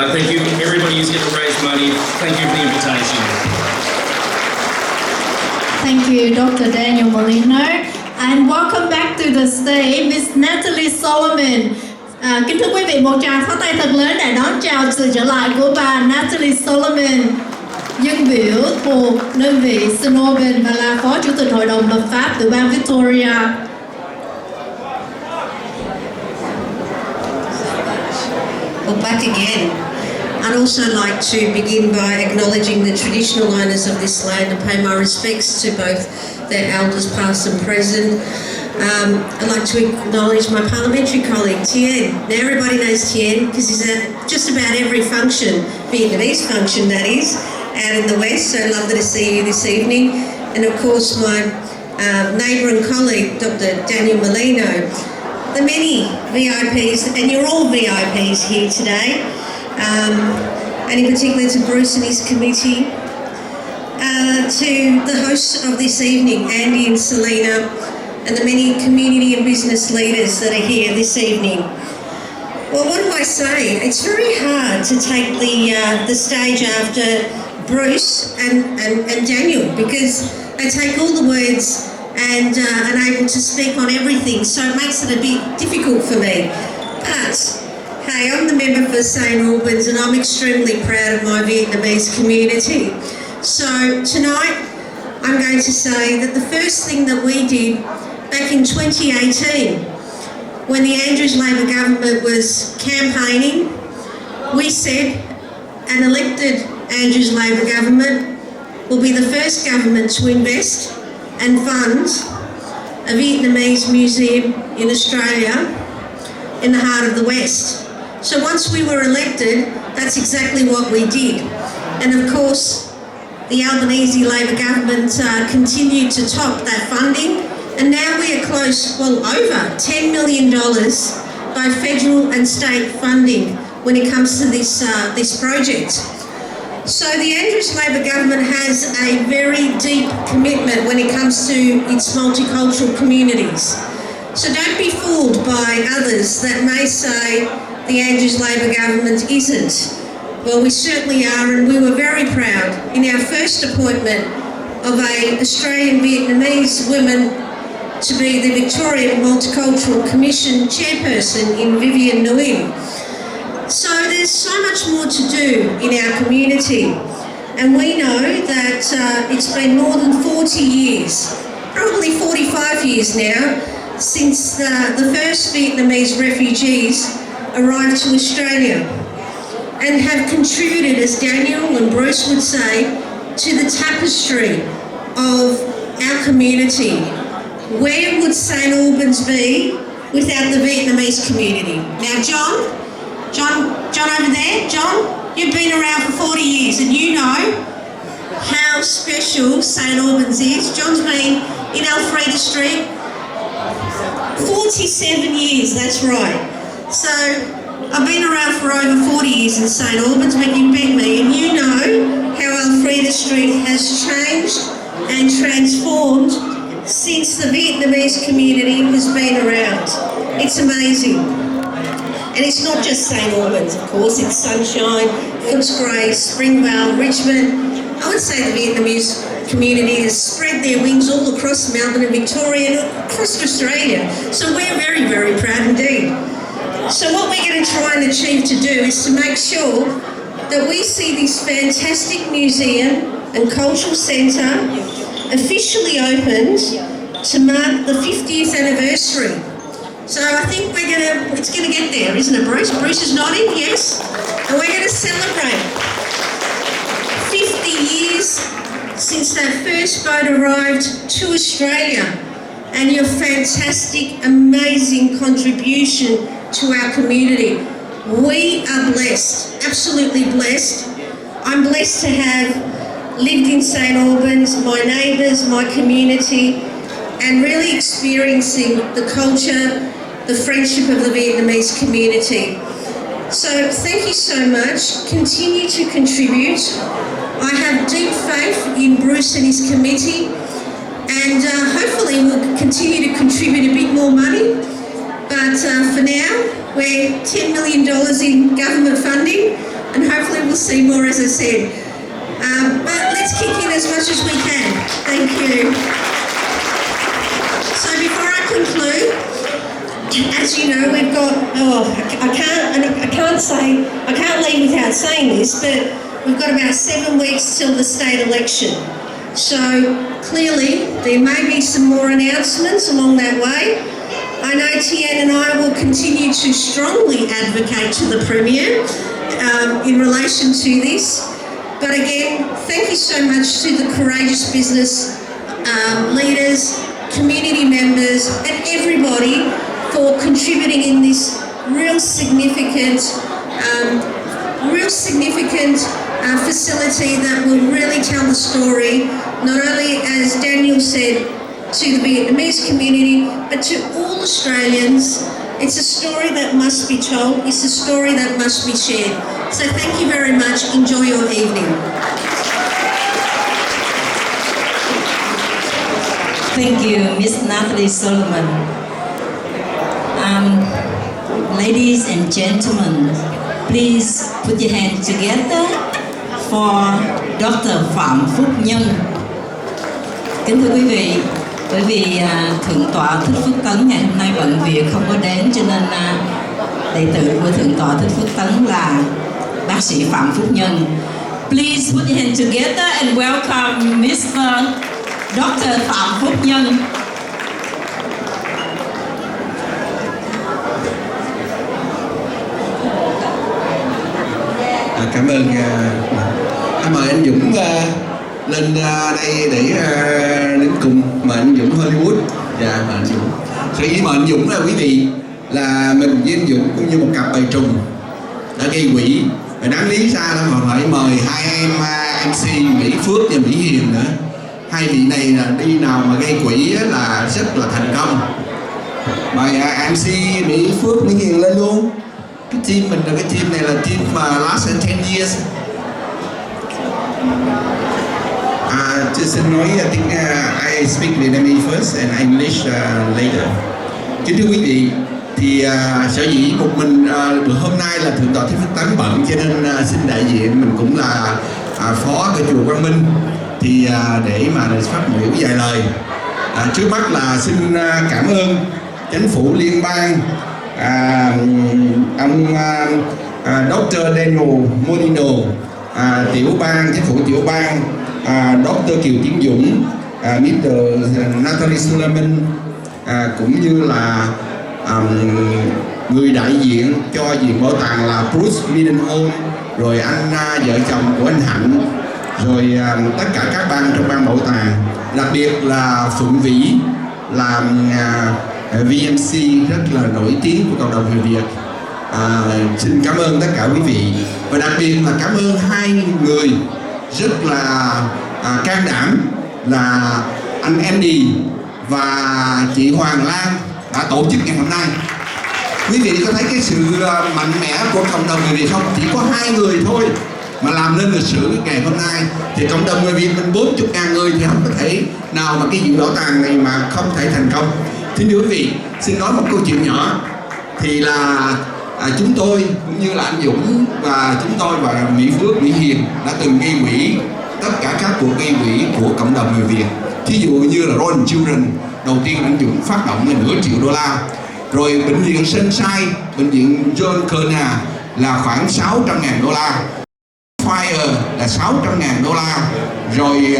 Thank you to everybody who's going to raise money. Thank you for the invitation. Thank you, Dr. Daniel Molino. And welcome back to the stage, Miss Natalie Solomon. Kính thưa quý vị, một tràng pháo tay thật lớn để đón chào sự trở lại của bà Natalie Solomon, dân biểu thuộc đơn vị Melbourne và là Phó Chủ tịch Hội đồng Lập pháp từ bang Victoria. Well, back again. I'd also like to begin by acknowledging the traditional owners of this land and pay my respects to both their elders past and present. I'd like to acknowledge my parliamentary colleague, Tien. Now everybody knows Tien because he's at just about every function, Vietnamese function that is, out in the West, so lovely to see you this evening. And of course my neighbour and colleague, Dr. Daniel Molino. The many VIPs, and you're all VIPs here today, and in particular to Bruce and his committee, to the hosts of this evening, Andy and Selina, and the many community and business leaders that are here this evening. Well, what do I say? It's very hard to take the stage after Bruce and Daniel, because they take all the words and unable to speak on everything, so it makes it a bit difficult for me. But hey, I'm the member for St Albans and I'm extremely proud of my Vietnamese community. So tonight I'm going to say that the first thing that we did back in 2018, when the Andrews Labor government was campaigning, we said an elected Andrews Labor government will be the first government to invest and fund a Vietnamese museum in Australia in the heart of the West. So once we were elected, that's exactly what we did. And of course, the Albanese Labor government continued to top that funding, and now we are close, well, over $10 million by federal and state funding when it comes to this project. So the Andrews Labor government has a very deep commitment when it comes to its multicultural communities. So don't be fooled by others that may say the Andrews Labor government isn't. Well, we certainly are, and we were very proud in our first appointment of an Australian Vietnamese woman to be the Victorian Multicultural Commission chairperson in Vivian Nguyen. So there's so much more to do in our community, and we know that it's been more than 40 years, probably 45 years now, since the first Vietnamese refugees arrived to Australia, and have contributed, as Daniel and Bruce would say, to the tapestry of our community. Where would St Albans be without the Vietnamese community? Now, John over there, John, you've been around for 40 years and you know how special St Albans is. John's been in Alfreda Street 47 years, that's right. So I've been around for over 40 years in St Albans, but you beat me, and you know how Alfreda Street has changed and transformed since the Vietnamese community has been around. It's amazing. And it's not just St Albans, of course, it's Sunshine, Footscray, Springvale, Richmond. I would say the Vietnamese community has spread their wings all across Melbourne and Victoria and across Australia. So we're very, very proud indeed. So what we're going to try and achieve to do is to make sure that we see this fantastic museum and cultural centre officially opened to mark the 50th anniversary. So I think it's going to get there, isn't it, Bruce? Bruce is nodding, yes. And we're going to celebrate 50 years since that first boat arrived to Australia, and your fantastic, amazing contribution to our community. We are blessed, absolutely blessed. I'm blessed to have lived in St Albans, my neighbours, my community, and really experiencing the culture, the friendship of the Vietnamese community. So thank you so much. Continue to contribute. I have deep faith in Bruce and his committee, and hopefully we'll continue to contribute a bit more money. But for now, we're $10 million in government funding, and hopefully we'll see more, as I said. But let's kick in as much as we can. Thank you. So before I conclude, as you know, we've got, I can't leave without saying this, but we've got about 7 weeks till the state election. So clearly there may be some more announcements along that way. I know Tian and I will continue to strongly advocate to the Premier in relation to this. But again, thank you so much to the courageous business leaders, community members, and everybody for contributing in this real significant facility that will really tell the story, not only, as Daniel said, to the Vietnamese community, but to all Australians. It's a story that must be told. It's a story that must be shared. So thank you very much. Enjoy your evening. Thank you, Miss Natalie Solomon. Ladies and gentlemen, please put your hands together for Dr. Phạm Phúc Nhân. Kính thưa quý vị, bởi vì Thượng tọa Thích Phước Tấn ngày hôm nay bận việc không có đến, cho nên đệ tử của Thượng tọa Thích Phước Tấn là bác sĩ Phạm Phúc Nhân. Please put your hands together and welcome Mr. Dr. Phạm Phúc Nhân. Cảm ơn. Mời anh Dũng lên đây để đến cùng. Mời anh Dũng Hollywood. Dạ, mời anh Dũng. Sở dĩ mời anh Dũng là quý vị là mình với anh Dũng cũng như một cặp bầy trùng đã gây quỹ. Và đáng lý ra là họ phải mời hai em MC Mỹ Phước và Mỹ Hiền nữa. Hai vị này là đi nào mà gây quỹ là rất là thành công. Mời MC Mỹ Phước, Mỹ Hiền lên luôn. Cái team mình là cái team này là team mà last 10 years. Xin nói tiếng I speak Vietnamese first and English later. Kính thưa quý vị, thì sở dĩ một mình bữa hôm nay là Thượng tọa Thích Phước Tấn bận, cho nên xin đại diện mình cũng là phó của chùa Quang Minh thì để mà phát biểu vài lời. Trước mắt là xin cảm ơn chính phủ liên bang, ông Dr. Daniel Molino, tiểu bang, chính phủ tiểu bang, Dr. Kiều Tiến Dũng, Mr. Natalie Solomon, cũng như là người đại diện cho Viện Bảo tàng là Bruce Midenholm, rồi anh vợ chồng của anh Hạnh, rồi tất cả các ban trong ban bảo tàng, đặc biệt là Phượng Vĩ là VMC rất là nổi tiếng của cộng đồng người Việt. Xin cảm ơn tất cả quý vị, và đặc biệt là cảm ơn hai người rất là can đảm là anh Andy và chị Hoàng Lan đã tổ chức ngày hôm nay. Quý vị có thấy cái sự mạnh mẽ của cộng đồng người Việt không? Chỉ có hai người thôi mà làm nên lịch sử ngày hôm nay, thì cộng đồng người Việt mình 40.000 người thì không có thể nào mà cái viện bảo tàng này mà không thể thành công. Thưa quý vị, xin nói một câu chuyện nhỏ, thì là chúng tôi cũng như là anh Dũng và chúng tôi và Mỹ Phước, Mỹ Hiền đã từng gây quỹ tất cả các cuộc gây quỹ của cộng đồng người Việt. Thí dụ như là Royal Children, đầu tiên anh Dũng phát động là $500 triệu, rồi bệnh viện Sunshine, bệnh viện John Kerner là khoảng $600.000, Fire là $600.000, rồi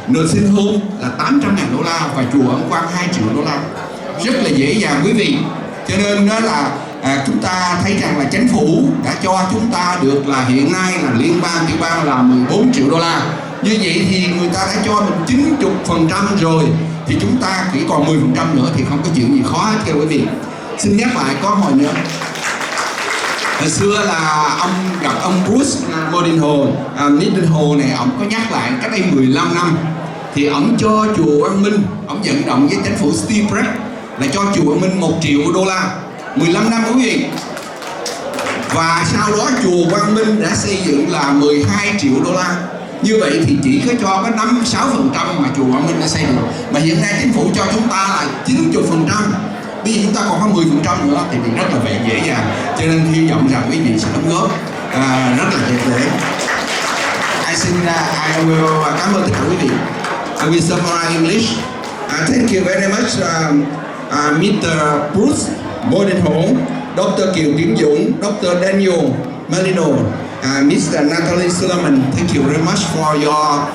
nursing home là $800.000 và chùa Ân Quang $2 triệu. Rất là dễ dàng quý vị. Cho nên đó là chúng ta thấy rằng là chính phủ đã cho chúng ta được là hiện nay là liên bang tiểu bang là $14 triệu. Như vậy thì người ta đã cho mình 90% rồi, thì chúng ta chỉ còn 10% nữa thì không có chuyện gì khó hết kêu quý vị. Xin nhắc lại có hồi nữa. Hồi xưa là ông gặp ông Bruce Midenholm này, ông có nhắc lại cách đây 15 năm thì ông cho chùa Quang Minh, ông vận động với chính phủ Steve Brett là cho chùa Quang Minh $1 triệu, 15 năm quý vị. Và sau đó chùa Quang Minh đã xây dựng là $12 triệu. Như vậy thì chỉ có cho có 5-6% mà chùa Quang Minh đã xây được, mà hiện nay chính phủ cho chúng ta là 90%. Bây giờ chúng ta còn có 10% nữa thì rất là dễ dàng. Cho nên hy vọng rằng quý vị sẽ đóng góp rất là nhiệt liệt. I will cảm ơn tất cả quý vị. I will summarize English. Thank you very much, Mr. Bruce Midenholm, Dr. Kiều Tiến Dũng, Dr. Daniel Melino, Mr. Natalie Suleiman. Thank you very much for your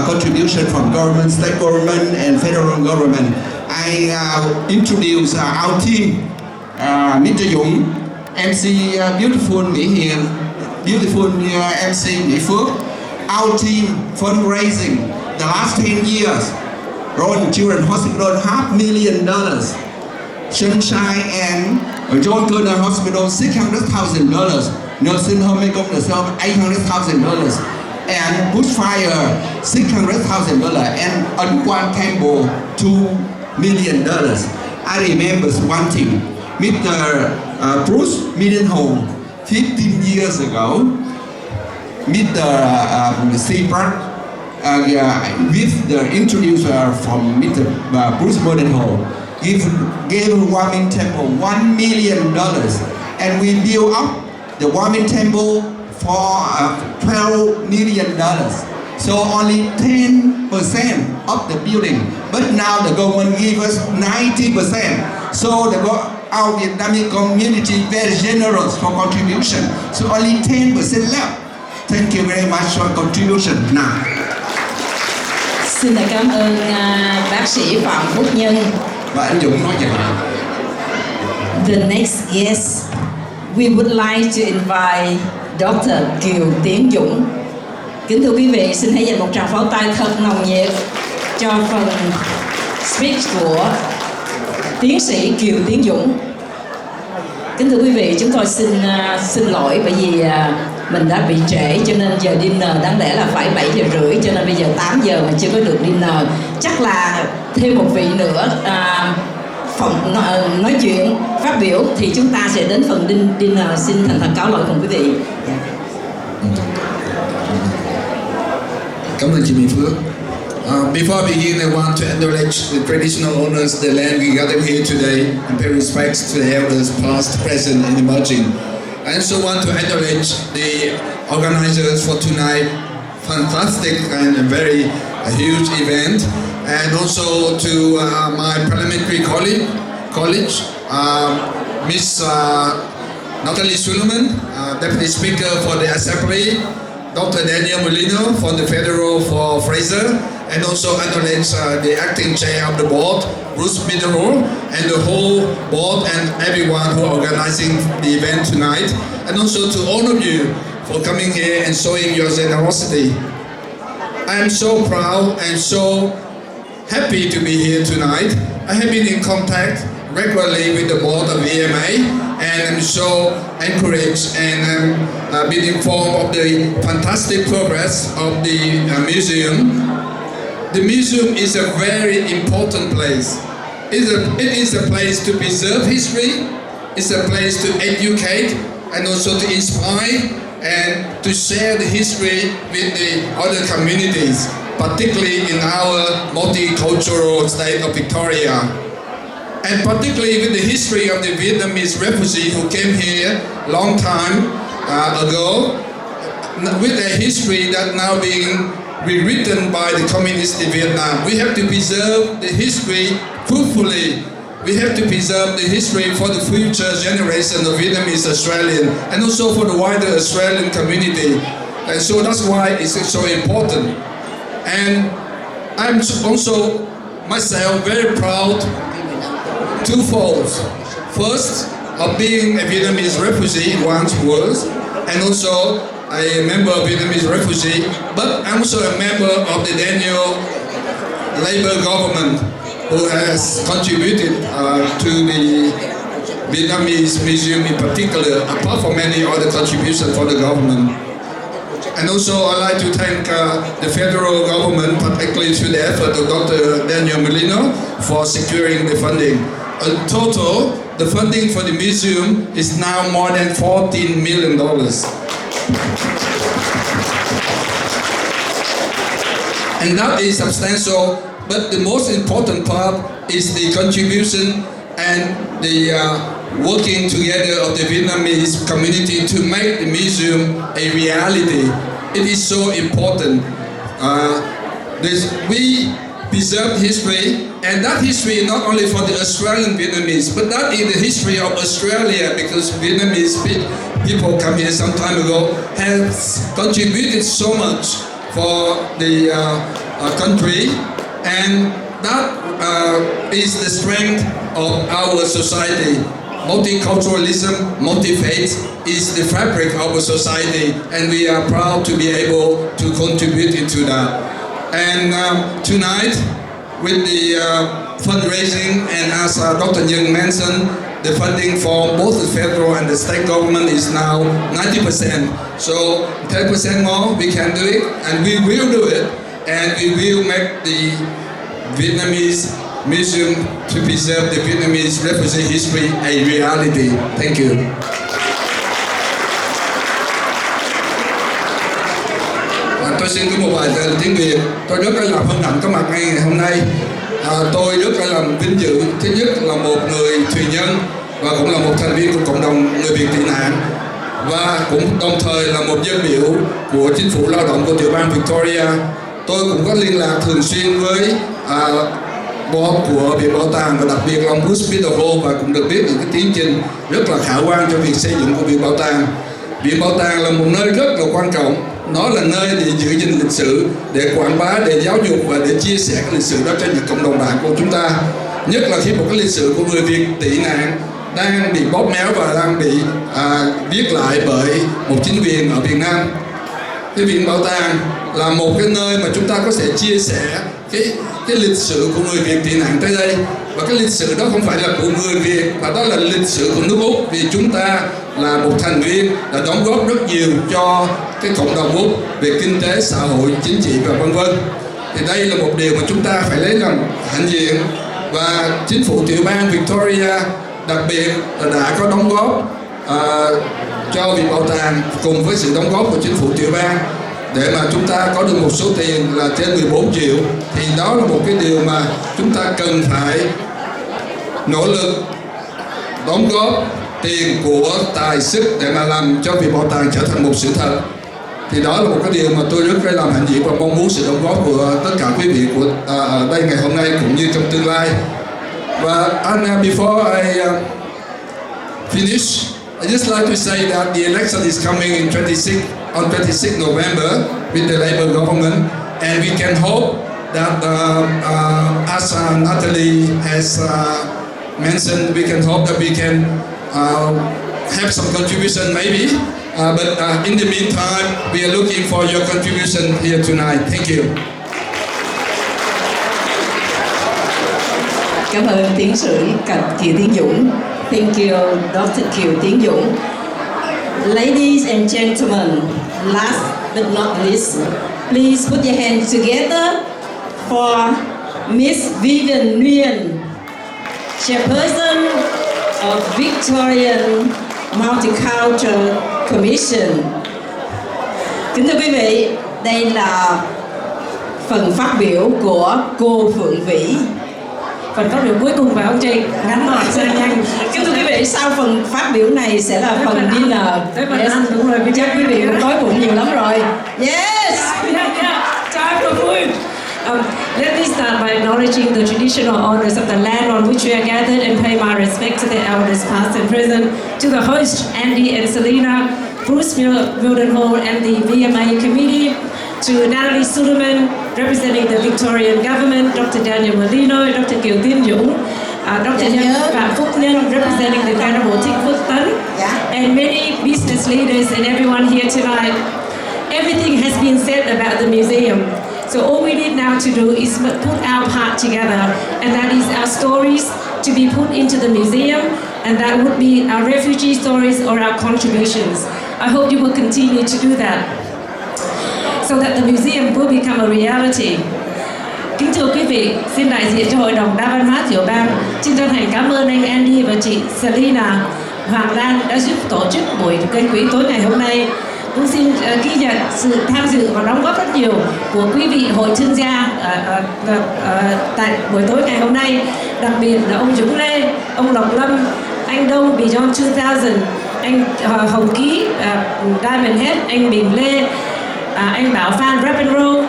contribution from government, state government, and federal government. I introduce our team, Mr. Dũng, MC Beautiful Mỹ Hiền, Beautiful MC Mỹ Phước. Our team fundraising the last 10 years, Royal Children Hospital $500,000, Sunshine and John Kerner Hospital $600,000, Nursing Home Mekong Nursing $800,000, and Bushfire $600,000, and Ân Temple $2 million. I remember one thing, Mr. Bruce Midenholm, 15 years ago, Mr. Seabrook, with the introducer from Mr. Bruce Midenholm, gave Warming Temple $1 million, and we built up the Warming Temple for $12 million. So only 10% of the building, but now the government give us 90%. So our Vietnamese community very generous for contribution. So only 10% left. Thank you very much for contribution. Now. Xin cảm ơn bác sĩ Phạm Quốc Nhân. Và anh Dũng nói chẳng hạn. The next guest, we would like to invite Dr. Kiều Tiến Dũng. Kính thưa quý vị, xin hãy dành một tràng pháo tay thật nồng nhiệt cho phần speech của tiến sĩ Kiều Tiến Dũng. Kính thưa quý vị, chúng tôi xin lỗi bởi vì mình đã bị trễ, cho nên giờ dinner đáng lẽ là phải 7:30, cho nên bây giờ 8 giờ mà chưa có được dinner. Chắc là thêm một vị nữa phòng nói chuyện, phát biểu thì chúng ta sẽ đến phần dinner. Xin thành thật cáo lỗi cùng quý vị. Cảm ơn chị Mỹ Phước. Before I begin, I want to acknowledge the traditional owners of the land we gathered here today and pay respects to the elders past, present, and emerging. I also want to acknowledge the organizers for tonight, fantastic and very huge event, and also to my parliamentary college, Miss Natalie Suleiman, Deputy Speaker for the Assembly, Dr. Daniel Molino from the Federal for Fraser, and also acknowledge the acting chair of the board, Bruce Middle, and the whole board and everyone who are organizing the event tonight, and also to all of you for coming here and showing your generosity. I am so proud and so happy to be here tonight. I have been in contact regularly with the board of EMA, and I'm so encouraged and been informed of the fantastic progress of the museum. The museum is a very important place. It is a place to preserve history, it's a place to educate and also to inspire and to share the history with the other communities, particularly in our multicultural state of Victoria. And particularly with the history of the Vietnamese refugee who came here long time ago, with a history that now being rewritten by the communists in Vietnam. We have to preserve the history truthfully. We have to preserve the history for the future generation of Vietnamese Australian and also for the wider Australian community. And so that's why it's so important. And I'm also myself very proud twofold. First, of being a Vietnamese refugee once was, and also a member of Vietnamese refugee, but I'm also a member of the Daniel Labour government who has contributed to the Vietnamese Museum in particular, apart from many other contributions for the government. And also I'd like to thank the federal government, particularly through the effort of Dr. Daniel Molino, for securing the funding. In total, the funding for the museum is now more than $14 million. And that is substantial, but the most important part is the contribution and the working together of the Vietnamese community to make the museum a reality. It is so important. We preserve history, and that history not only for the Australian Vietnamese, but that is the history of Australia, because Vietnamese people come here some time ago, has contributed so much for the country, and that is the strength of our society. Multiculturalism, multi-faith is the fabric of our society, and we are proud to be able to contribute into that. And tonight, with the fundraising, and as Dr. Chương mentioned, the funding for both the federal and the state government is now 90%. So 10% more, we can do it, and we will do it, and we will make the Vietnamese Museum to preserve the Vietnamese refugee history a reality. Thank you. Tôi xin có một vài từ tiếng Việt. Tôi rất là hân hạnh có mặt ngay ngày hôm nay. Tôi rất là vinh dự. Thứ nhất là một người thuyền nhân và cũng là một thành viên của cộng đồng người Việt tị nạn, và cũng đồng thời là một dân biểu của chính phủ lao động của tiểu bang Victoria. Tôi cũng có liên lạc thường xuyên với board của Viện Bảo tàng, và đặc biệt là ông Bruce Middle, và cũng được biết những cái tiến trình rất là khả quan cho việc xây dựng của Viện Bảo tàng. Viện Bảo tàng là một nơi rất là quan trọng. Nó là nơi để giữ gìn lịch sử, để quảng bá, để giáo dục và để chia sẻ cái lịch sử đó cho những cộng đồng bạn của chúng ta. Nhất là khi một cái lịch sử của người Việt tị nạn đang bị bóp méo và đang bị viết lại bởi một chính quyền ở Việt Nam. Cái Viện Bảo tàng là một cái nơi mà chúng ta có thể chia sẻ cái lịch sử của người Việt tị nạn tới đây, và cái lịch sử đó không phải là của người Việt, mà đó là lịch sử của nước Úc, vì chúng ta là một thành viên đã đóng góp rất nhiều cho cái cộng đồng Úc về kinh tế, xã hội, chính trị và vân vân. Thì đây là một điều mà chúng ta phải lấy làm hãnh diện, và chính phủ tiểu bang Victoria đặc biệt là đã có đóng góp cho Viện Bảo tàng cùng với sự đóng góp của chính phủ tiểu bang để mà chúng ta có được một số tiền là trên 14 triệu. Thì đó là một cái điều mà chúng ta cần phải nỗ lực đóng góp tiền của tài sức để mà làm cho Viện Bảo tàng trở thành một sự thật. Thì đó là một cái điều mà tôi rất là làm hãnh diện và mong muốn sự đóng góp của tất cả quý vị của ở đây ngày hôm nay cũng như trong tương lai. Và before I finish, I just like to say that the election is coming on 26 November with the Labour government, and we can hope that as Natalie has mentioned, we can hope that we can have some contribution maybe. But in the meantime, we are looking for your contribution here tonight. Thank you. Cảm ơn tiến sĩ Kiều Tiến Dũng. Thank you, Dr. Kiều Tiến Dũng. Ladies and gentlemen, last but not least, please put your hands together for Miss Vivian Nguyen, Chairperson of Victorian Multicultural Commission. Kính thưa quý vị, đây là phần phát biểu của cô Phượng Vĩ. Phần phát biểu cuối cùng phải ông Trình, ngắn gọn rất nhanh. Kính thưa quý vị, sau phần phát biểu này sẽ là phần dinner. Tới phần ăn, đúng rồi. Chắc quý vị cũng đói bụng nhiều lắm rồi. Yes! Time for food. Let me start by acknowledging the traditional owners of the land on which we are gathered and pay my respect to the elders past and present, to the host Andy and Selina, Bruce Mildenhall and the VMA committee, to Natalie Suleiman, representing the Victorian government, Dr. Daniel Molino, Dr. Kiều Tiến Dũng, Dr. Phạm Phúc Nhân, representing the Venerable Thích Phước Tấn, and many business leaders and everyone here tonight. Everything has been said about the museum. So all we need now to do is put our part together, and that is our stories to be put into the museum, and that would be our refugee stories or our contributions. I hope you will continue to do that, so that the museum will become a reality. Kính thưa quý vị, xin đại diện cho Hội đồng Đa văn hóa tiểu bang, xin chân thành cảm ơn anh Andy và chị Selina Hoàng Lan đã giúp tổ chức buổi gây quỹ tối ngày hôm nay. Cũng xin ghi nhận sự tham dự và đóng góp rất nhiều của quý vị hội thương gia tại buổi tối ngày hôm nay, đặc biệt là ông Dũng Lê, ông Lộc Lâm, anh Đông Beyond 2000, anh Hồng Ký, Diamond Head, anh Bình Lê, anh Bảo Phan Rap and Roll,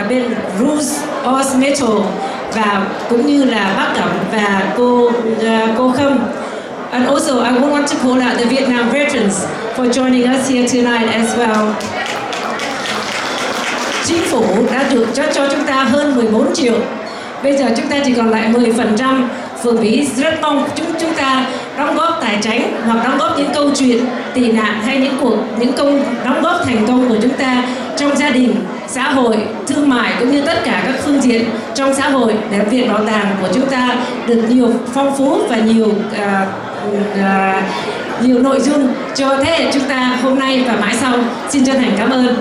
bên Rouge Oz Metal, và cũng như là bác Cẩm và cô Khâm. And also, I would want to call out the Vietnam veterans for joining us here tonight as well. Chính phủ đã được cho chúng ta hơn 14 triệu. Bây giờ chúng ta chỉ còn lại 10%. Phường Vĩ rất mong chúng ta đóng góp tài chính hoặc đóng góp những câu chuyện tị nạn hay những công đóng góp thành công của chúng ta trong gia đình, xã hội, thương mại cũng như tất cả các phương diện trong xã hội để Viện Bảo tàng của chúng ta được nhiều phong phú và nhiều nội dung cho thế hệ chúng ta hôm nay và mãi sau. Xin chân thành cảm ơn.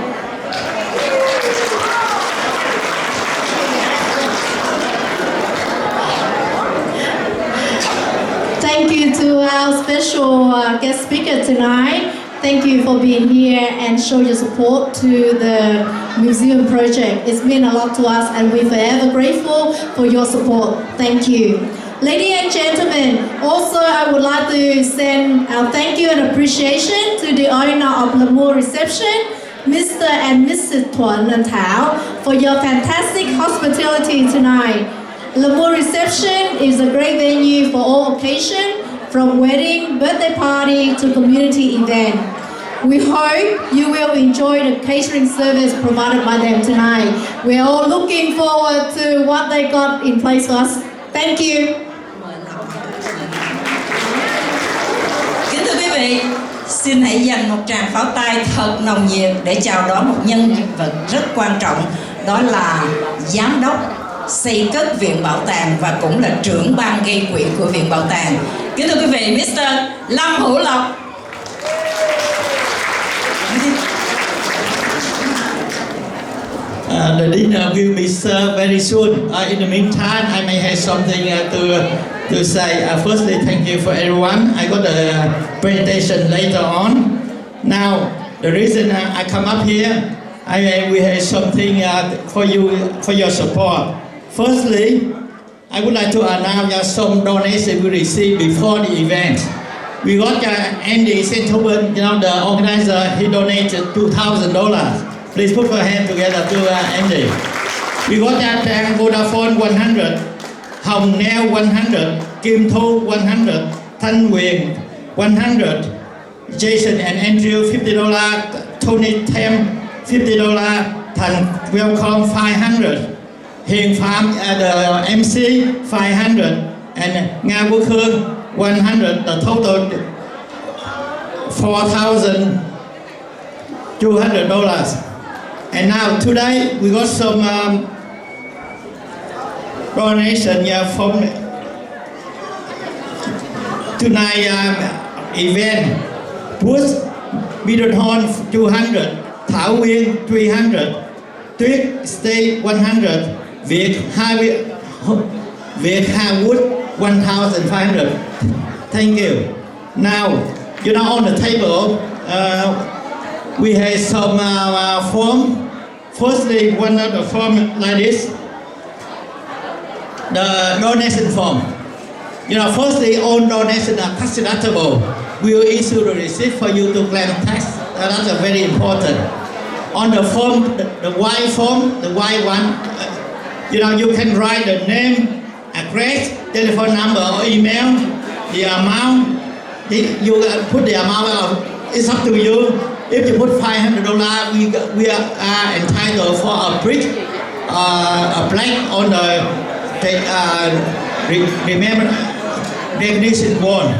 Thank you to our special guest speaker tonight. Thank you for being here and show your support to the museum project. It's meant a lot to us and we're forever grateful for your support. Thank you. Ladies and gentlemen, also I would like to send our thank you and appreciation to the owner of L'Amour Reception, Mr. and Mrs. Thuận and Thảo, for your fantastic hospitality tonight. L'Amour Reception is a great venue for all occasions, from wedding, birthday party to community event. We hope you will enjoy the catering service provided by them tonight. We are all looking forward to what they got in place for us. Thank you. Kính thưa quý vị, xin hãy dành một tràng pháo tay thật nồng nhiệt để chào đón một nhân vật rất quan trọng, đó là giám đốc xây cất Viện Bảo tàng và cũng là trưởng ban gây quỹ của Viện Bảo tàng. Kính thưa quý vị, Mr. Lâm Hữu Lộc. The dinner will be served very soon. In the meantime, I may have something to say. Firstly, thank you for everyone. I got a presentation later on. Now, the reason I come up here, we have something for you, for your support. Firstly, I would like to announce some donations we received before the event. We got Andy Sentiment, the organizer, he donated $2,000. Please put your hand together to Andy. We got Tàng Vodafone 100, Hồng Neo 100, Kim Thu 100, Thanh Quyền 100, Jason and Andrew $50, Tony Tam $50, Thành Welcome 500. Hiền Phạm, the MC 500, and Nga Quốc Hương 100. The total $4,200. And now today we got some donation from tonight event. Bruce Middlehorn 200, Thảo Nguyên 300, Tuyết Stay 100, Việt Harwood 1,500. Thank you. Now, on the table, we have some form. Firstly, one of the form like this, the donation form. Firstly, all donation are tax deductible. We will issue the receipt for you to claim tax. That's very important. On the form, the white form, the white one, you can write the name, address, telephone number or email, the amount. You put the amount out. It's up to you. If you put $500, we are entitled for a brick, a plaque on the recognition wall.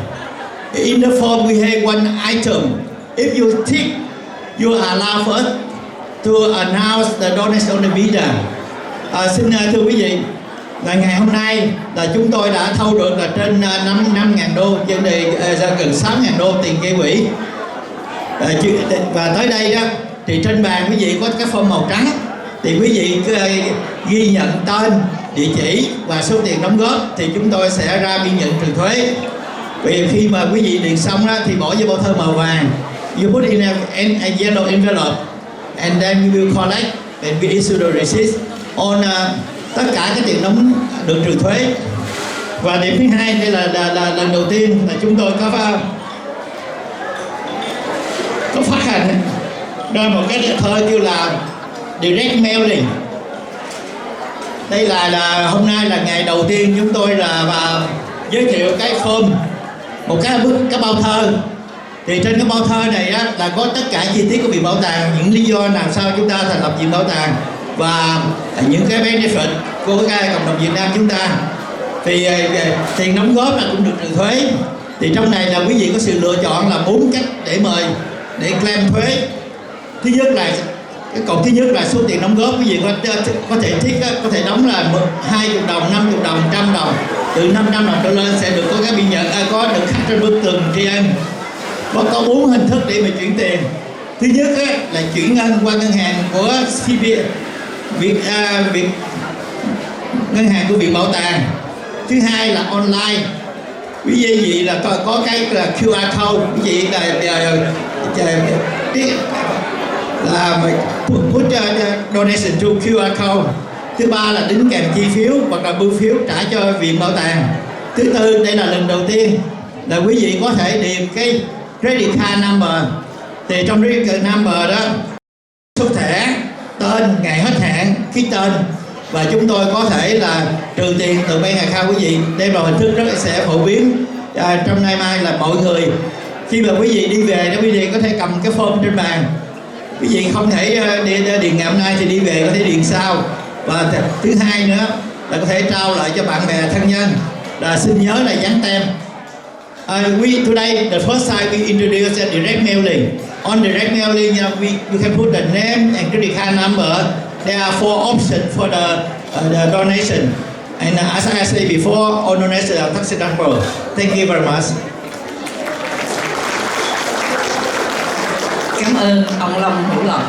In the form, we have one item. If you tick, you are allowed for us to announce the donation on the media. Xin thưa quý vị, là ngày hôm nay là chúng tôi đã thâu được là trên 5.000 đô, trên đây gần 6.000 đô tiền gây quỹ. Và tới đây đó thì trên bàn quý vị có cái form màu trắng, thì quý vị ghi nhận tên, địa chỉ và số tiền đóng góp thì chúng tôi sẽ ra biên nhận trừ thuế. Vì khi mà quý vị điền xong đó thì bỏ vô bao thơ màu vàng. You put in a yellow envelope and then you will collect and we issue the receipt on tất cả cái tiền đóng được trừ thuế. Và điểm thứ hai đây là lần đầu tiên là chúng tôi có phát hành ra một cái thơ kêu là direct mailing. Đây là hôm nay là ngày đầu tiên chúng tôi là giới thiệu cái form, một cái bao thơ. Thì trên cái bao thơ này á, là có tất cả chi tiết của Viện Bảo tàng, những lý do làm sao chúng ta thành lập Viện Bảo tàng và những cái benefit của cái cộng đồng Việt Nam chúng ta. Thì tiền đóng góp là cũng được trừ thuế. Thì trong này là quý vị có sự lựa chọn là 4 cách để mời để claim thuế. Thứ nhất là cái cột thứ nhất là số tiền đóng góp, quý vị có thể có thể đóng là 20 đồng, 50 đồng, 100 đồng. Từ 500 đồng trở lên sẽ được có cái biên nhận, có được khắc trên bức tường tri ân. Có 4 hình thức để mà chuyển tiền. Thứ nhất là chuyển ngân qua ngân hàng của ngân hàng của Viện Bảo tàng. Thứ hai là online. Quý vị là có cái là QR code, quý vị là put donation to QR code. Thứ ba là đính kèm chi phiếu hoặc là bưu phiếu trả cho Viện Bảo tàng. Thứ tư, đây là lần đầu tiên là quý vị có thể điền cái credit card number. Thì trong credit card number đó, số thẻ, tên, ngày hết hạn, ký tên, và chúng tôi có thể là trừ tiền từ bank account quý vị. Đây là hình thức rất sẽ phổ biến trong nay mai là mọi người khi mà quý vị đi về đó, quý vị có thể cầm cái form trên bàn. Quý vị không thể điền ngày hôm nay thì đi về có thể điền sau. Và thứ hai nữa là có thể trao lại cho bạn bè thân nhân. Là xin nhớ là dán tem. Today, the first time we introduced a direct mailing. On direct mailing, you can put the name and credit card number. There are 4 options for the donation. And as I said before, all donations are tax deductible. Thank you very much. Cảm ơn ông Long Hữu Lộc.